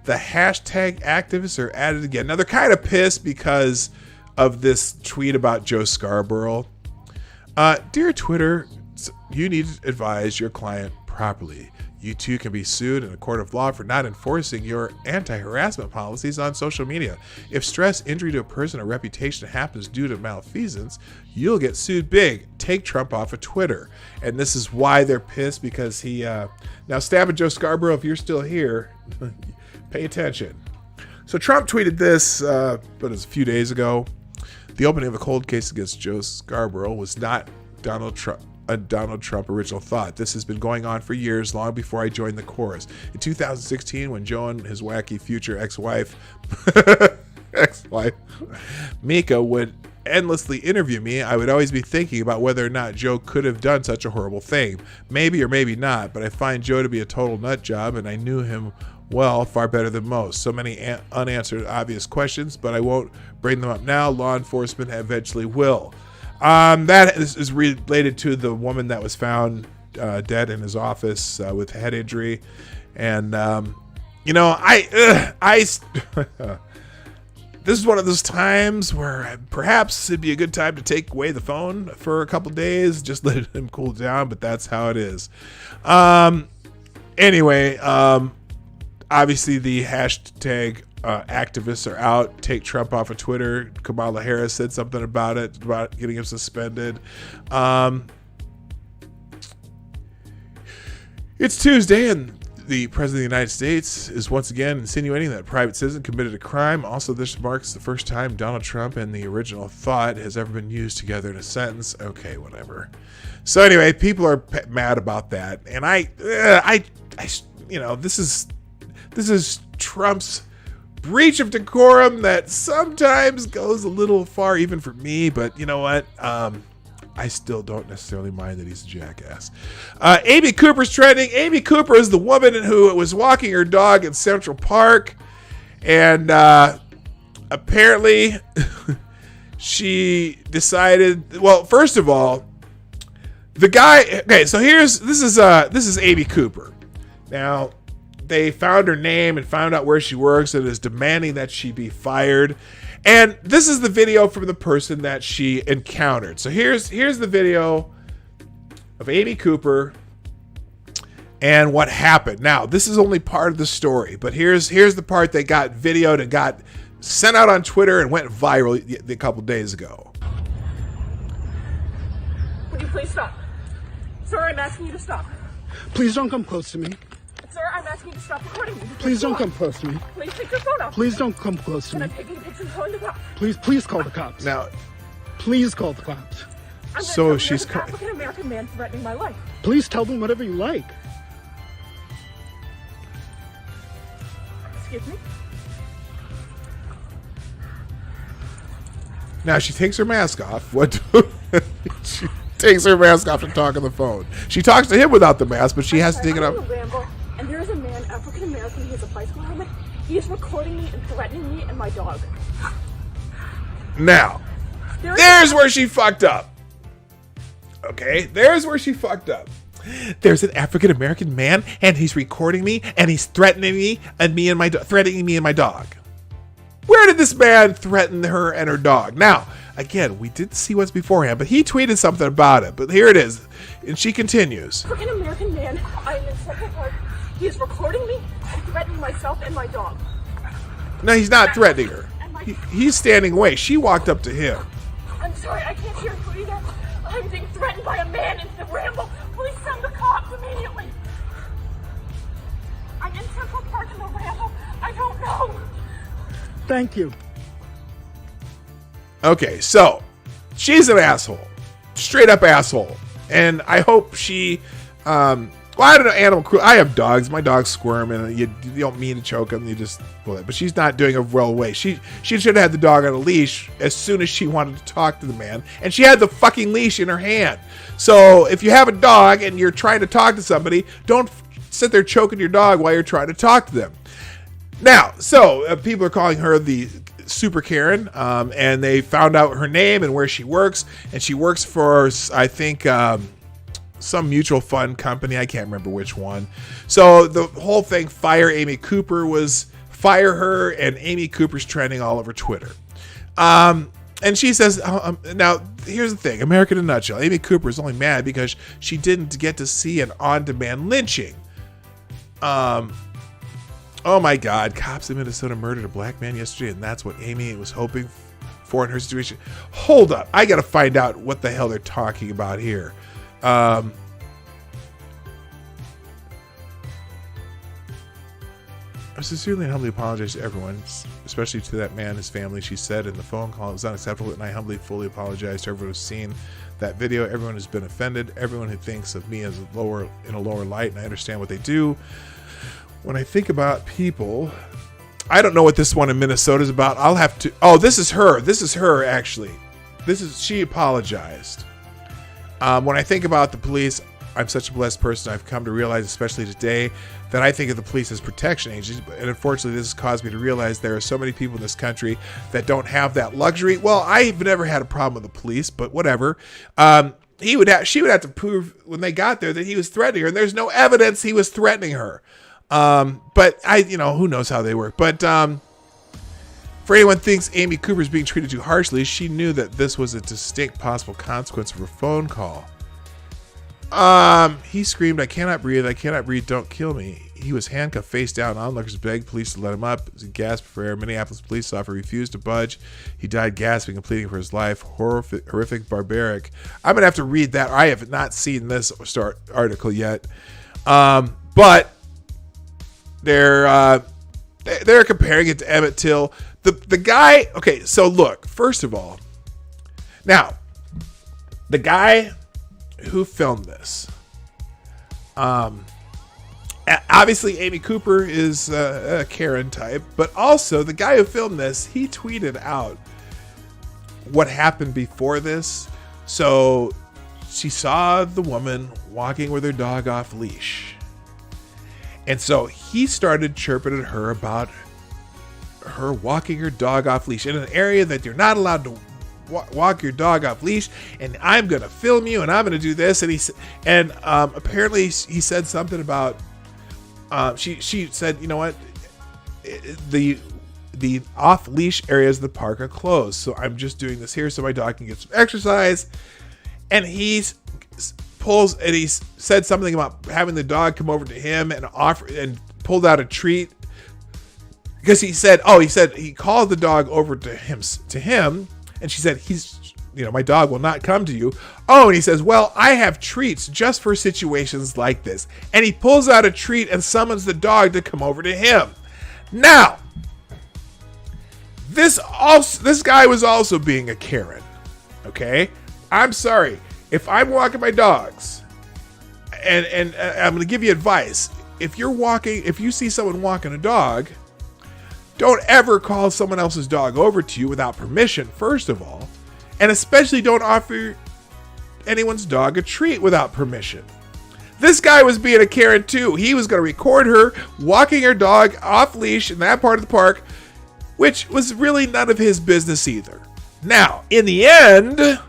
the hashtag activists are at it again. Now, they're kind of pissed because of this tweet about Joe Scarborough. Dear Twitter, you need to advise your client properly. You too can be sued in a court of law for not enforcing your anti-harassment policies on social media. If stress, injury to a person, or reputation happens due to malfeasance, you'll get sued big. Take Trump off of Twitter. And this is why they're pissed, because he... now, Stab and Joe Scarborough, if you're still here, pay attention. So Trump tweeted this, but it was a few days ago. The opening of a cold case against Joe Scarborough was not a Donald Trump original thought. This has been going on for years, long before I joined the chorus. In 2016, when Joe and his wacky future ex-wife Mika would endlessly interview me, I would always be thinking about whether or not Joe could have done such a horrible thing. Maybe or maybe not, but I find Joe to be a total nut job, and I knew him well, far better than most. So many unanswered obvious questions, but I won't bring them up now. Law enforcement eventually will. That is related to the woman that was found dead in his office with head injury. And, this is one of those times where perhaps it'd be a good time to take away the phone for a couple days, just let him cool down, but that's how it is. Anyway, obviously the hashtag activists are out. Take Trump off of Twitter. Kamala Harris said something about it, about getting him suspended. It's Tuesday, and the President of the United States is once again insinuating that a private citizen committed a crime. Also, this marks the first time Donald Trump and the original thought has ever been used together in a sentence. Okay, whatever. So anyway, people are mad about that, and this is Trump's breach of decorum that sometimes goes a little far, even for me. But you know what? I still don't necessarily mind that he's a jackass. Amy Cooper's trending. Amy Cooper is the woman who was walking her dog in Central Park, and apparently she decided. Well, first of all, the guy. Okay, so this is Amy Cooper. Now, they found her name and found out where she works and is demanding that she be fired. And this is the video from the person that she encountered. So here's the video of Amy Cooper and what happened. Now, this is only part of the story, but here's the part that got videoed and got sent out on Twitter and went viral a couple days ago. Would you please stop? Sir, I'm asking you to stop. Please don't come close to me. Sir, I'm asking you to stop recording me. Please don't come close to me. Please take your phone off. Please don't come close to And me. I'm taking pictures and calling the cops. Please call the cops. Now, please call the cops. I'm So gonna she's an African American man threatening my life. Please tell them whatever you like. Excuse me? Now she takes her mask off. What? She takes her mask off and talk on the phone. She talks to him without the mask, but she has to take it I'm off. in a ramble, and there is a man, African American, he has a bicycle helmet. He is recording me and threatening me and my dog. Now, there's where she fucked up. Okay, there's where she fucked up. There's an African American man, and he's recording me, and he's threatening me and threatening me and my dog. Where did this man threaten her and her dog? Now, again, we didn't see what's beforehand, but he tweeted something about it. But here it is, and she continues. African American man, I am in Central Park. He is recording me and threatening myself and my dog. No, he's not threatening her. He's standing away. She walked up to him. I'm sorry, I can't hear you either. I'm being threatened by a man in the ramble. Please send the cops immediately. I'm in Central Park in the ramble. I don't know. Thank you. Okay, so she's an asshole, straight up asshole, and I hope she. Well, I don't know, animal cruelty. I have dogs. My dogs squirm, and you don't mean to choke them. You just. But she's not doing a real way. She should have had the dog on a leash as soon as she wanted to talk to the man, and she had the fucking leash in her hand. So if you have a dog and you're trying to talk to somebody, don't sit there choking your dog while you're trying to talk to them. Now, so people are calling her the Super Karen, and they found out her name and where she works, and she works for, I think, some mutual fund company. I can't remember which one. So the whole thing, fire Amy Cooper, was fire her, and Amy Cooper's trending all over Twitter. And she says, now, here's the thing, America in a nutshell. Amy Cooper is only mad because she didn't get to see an on-demand lynching. Oh my God, cops in Minnesota murdered a black man yesterday, and that's what Amy was hoping for in her situation. Hold up, I gotta find out what the hell they're talking about here. I sincerely and humbly apologize to everyone, especially to that man and his family. She said in the phone call, it was unacceptable, and I humbly, fully apologize to everyone who's seen that video, everyone who's been offended, everyone who thinks of me as in a lower light, and I understand what they do. When I think about people, I don't know what this one in Minnesota is about. I'll have to. Oh, this is her. This is her, actually. She apologized. When I think about the police, I'm such a blessed person. I've come to realize, especially today, that I think of the police as protection agencies. And unfortunately, this has caused me to realize there are so many people in this country that don't have that luxury. Well, I've never had a problem with the police, but whateshe would have to prove when they got there that he was threatening her, and there's no evidence he was threatening her. But who knows how they work. But for anyone who thinks Amy Cooper is being treated too harshly, she knew that this was a distinct possible consequence of her phone call. He screamed, I cannot breathe, don't kill me. He was handcuffed face down. Onlookers begged police to let him up. As he gasped for air, Minneapolis police officer refused to budge. He died gasping and pleading for his life. Horrific, barbaric. I'm going to have to read that. I have not seen this article yet. But they're comparing it to Emmett Till. The guy, okay, so look, first of all, now, the guy who filmed this, obviously Amy Cooper is a Karen type, but also the guy who filmed this, he tweeted out what happened before this. So she saw the woman walking with her dog off leash. And so he started chirping at her about her walking her dog off leash in an area that you're not allowed to walk your dog off leash. And I'm going to film you, and I'm going to do this. And apparently he said something about, she said, you know what? The off leash areas of the park are closed. So I'm just doing this here so my dog can get some exercise. And he said something about having the dog come over to him and pulled out a treat, because he called the dog over to him, and she said, my dog will not come to you. Oh, and he says, well, I have treats just for situations like this. And he pulls out a treat and summons the dog to come over to him. Now, this guy was also being a Karen. Okay. I'm sorry. If I'm walking my dogs, and I'm going to give you advice. If you see someone walking a dog, don't ever call someone else's dog over to you without permission, first of all. And especially don't offer anyone's dog a treat without permission. This guy was being a Karen too. He was going to record her walking her dog off leash in that part of the park, which was really none of his business either. Now, in the end,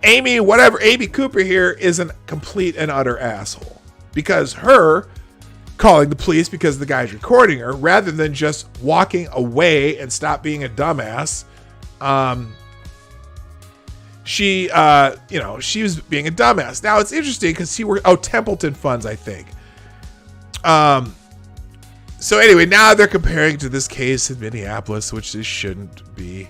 Amy Cooper here is a complete and utter asshole, because her calling the police because the guy's recording her rather than just walking away and stop being a dumbass. She was being a dumbass. Now it's interesting because Templeton funds, I think. So anyway, now they're comparing to this case in Minneapolis, which this shouldn't be.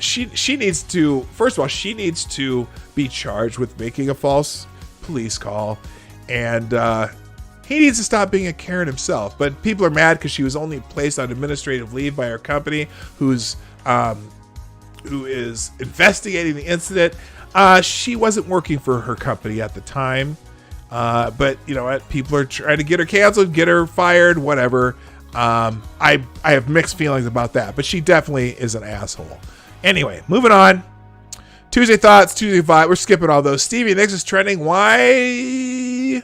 She needs to, first of all, she needs to be charged with making a false police call, and he needs to stop being a Karen himself. But people are mad because she was only placed on administrative leave by her company, who is investigating the incident. She wasn't working for her company at the time, but you know what? People are trying to get her canceled, get her fired, whatever. I have mixed feelings about that, but she definitely is an asshole. Anyway, moving on. Tuesday thoughts, Tuesday vibe. We're skipping all those. Stevie Nicks is trending. Why?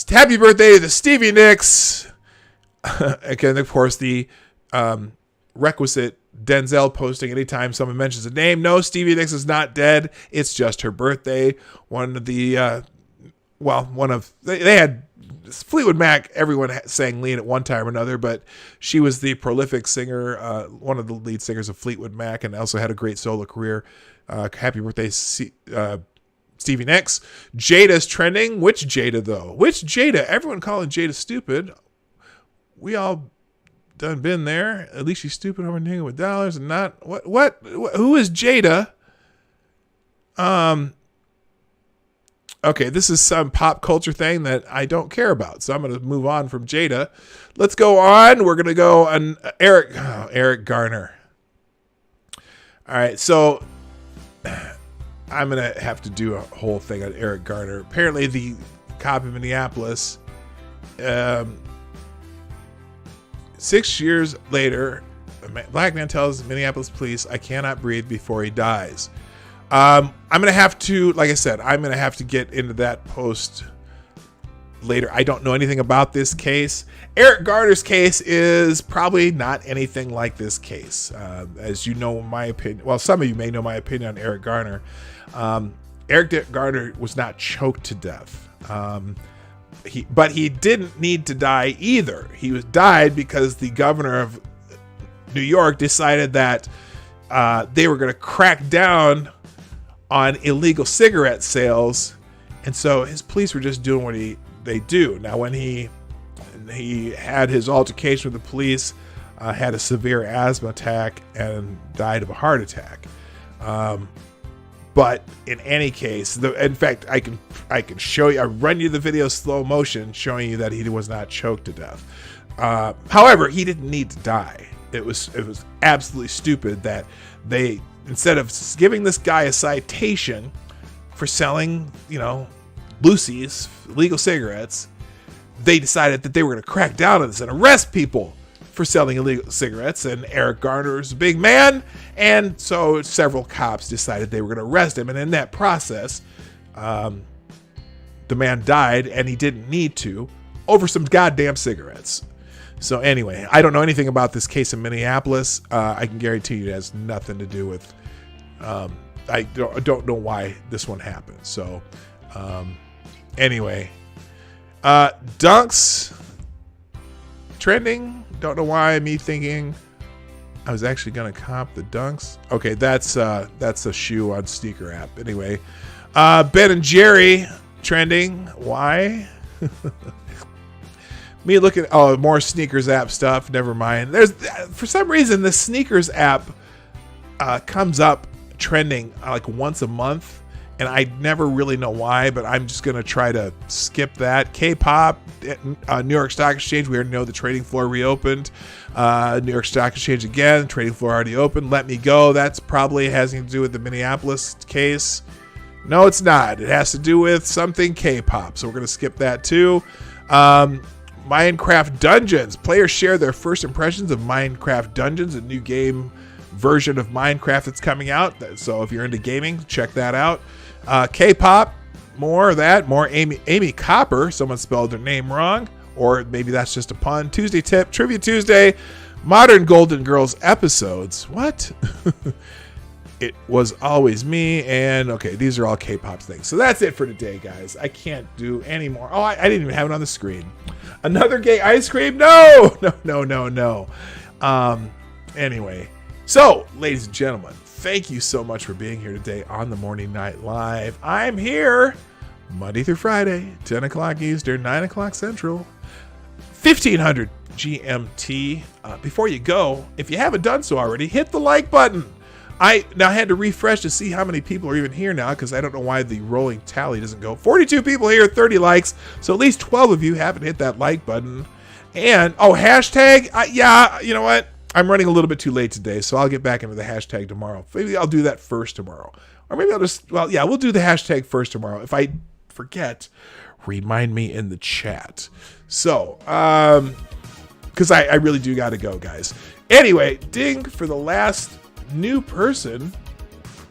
Happy birthday to Stevie Nicks. Again, of course, the requisite Denzel posting anytime someone mentions a name. No, Stevie Nicks is not dead. It's just her birthday. They had Fleetwood Mac, everyone sang lead at one time or another, but she was the prolific singer, one of the lead singers of Fleetwood Mac, and also had a great solo career. Happy birthday, Stevie Nicks. Jada's trending. Which Jada, though? Which Jada? Everyone calling Jada stupid. We all done been there. At least she's stupid over nigga with dollars and not... What? Who is Jada? Okay, this is some pop culture thing that I don't care about, so I'm going to move on from Jada. Let's go on. We're going to go on Eric Garner. All right, so I'm going to have to do a whole thing on Eric Garner. Apparently, the cop in Minneapolis, 6 years later, a black man tells Minneapolis police, "I cannot breathe," before he dies. I'm going to have to, like I said, I'm going to have to get into that post later. I don't know anything about this case. Eric Garner's case is probably not anything like this case. As you know, my opinion, well, some of you may know my opinion on Eric Garner. Eric Garner was not choked to death. But he didn't need to die either. He died because the governor of New York decided that they were going to crack down on illegal cigarette sales, and so his police were just doing what they do. Now, when he had his altercation with the police, had a severe asthma attack and died of a heart attack. But in any case, in fact, I can show you. I run you the video slow motion showing you that he was not choked to death. However, he didn't need to die. It was absolutely stupid that they, instead of giving this guy a citation for selling, Lucy's legal cigarettes, they decided that they were going to crack down on this and arrest people for selling illegal cigarettes. And Eric Garner is a big man, and so several cops decided they were going to arrest him. And in that process, the man died, and he didn't need to, over some goddamn cigarettes. So anyway, I don't know anything about this case in Minneapolis. I can guarantee you it has nothing to do with... I don't know why this one happened. So anyway, dunks trending. Don't know why. Me thinking I was actually gonna comp the dunks. Okay, that's a shoe on sneaker app. Anyway, Ben and Jerry trending. Why? Me looking. Oh, more sneakers app stuff. Never mind. There's, for some reason, the sneakers app comes up trending like once a month, and I never really know why, but I'm just going to try to skip that. K-pop, New York Stock Exchange, we already know the trading floor reopened. New York Stock Exchange again, trading floor already open. Let Me Go, that's probably has to do with the Minneapolis case. No, it's not. It has to do with something K-pop, so we're going to skip that too. Minecraft Dungeons. Players share their first impressions of Minecraft Dungeons, a new game version of Minecraft that's coming out. So if you're into gaming, check that out. K-pop, more of that. More Amy Copper. Someone spelled their name wrong, or maybe that's just a pun. Tuesday tip, Trivia Tuesday, Modern Golden Girls episodes. What? It Was Always Me, and okay, these are all K-pop things. So that's it for today, guys. I can't do any more. Oh, I didn't even have it on the screen. Another gay ice cream? No. Anyway, so ladies and gentlemen, thank you so much for being here today on the Morning Night Live. I'm here Monday through Friday, 10 o'clock Eastern, 9 o'clock Central, 1500 GMT. Before you go, if you haven't done so already, hit the like button. I now had to refresh to see how many people are even here now, because I don't know why the rolling tally doesn't go. 42 people here, 30 likes. So at least 12 of you haven't hit that like button. And, hashtag, yeah, you know what? I'm running a little bit too late today, so I'll get back into the hashtag tomorrow. Maybe I'll do that first tomorrow. Or maybe I'll just, we'll do the hashtag first tomorrow. If I forget, remind me in the chat. So, because I really do got to go, guys. Anyway, ding for the last new person.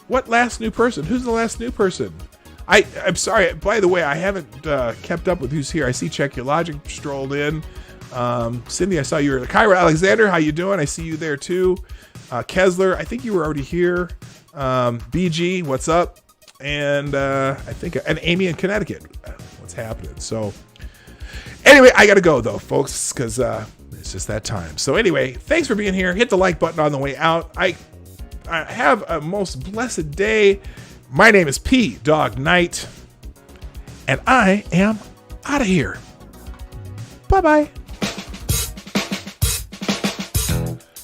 What last new person? Who's the last new person? I'm sorry. By the way, I haven't kept up with who's here. I see Check Your Logic strolled in. Cindy, I saw you were Kyra Alexander. How you doing? I see you there too. Kessler, I think you were already here. BG, what's up? And and Amy in Connecticut. What's happening? So anyway, I gotta go though, folks, because it's just that time. So anyway, thanks for being here. Hit the like button on the way out. I have a most blessed day. My name is P Dog Knight, and I am out of here. Bye-bye.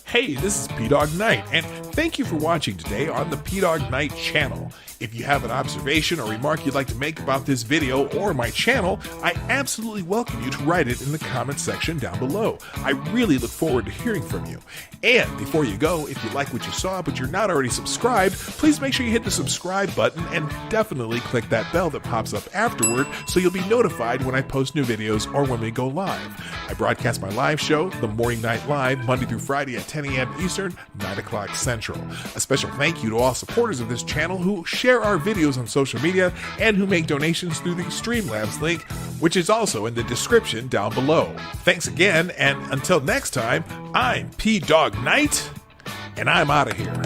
Hey, this is P Dog Knight, and thank you for watching today on the P Dog Knight channel. If you have an observation or remark you'd like to make about this video or my channel, I absolutely welcome you to write it in the comment section down below. I really look forward to hearing from you. And before you go, if you like what you saw but you're not already subscribed, please make sure you hit the subscribe button and definitely click that bell that pops up afterward so you'll be notified when I post new videos or when we go live. I broadcast my live show, The Morning Night Live, Monday through Friday at 10 a.m. Eastern, 9 o'clock Central. A special thank you to all supporters of this channel who share our videos on social media and who make donations through the Streamlabs link, which is also in the description down below. Thanks again, and until next time, I'm P Dog Knight, and I'm out of here.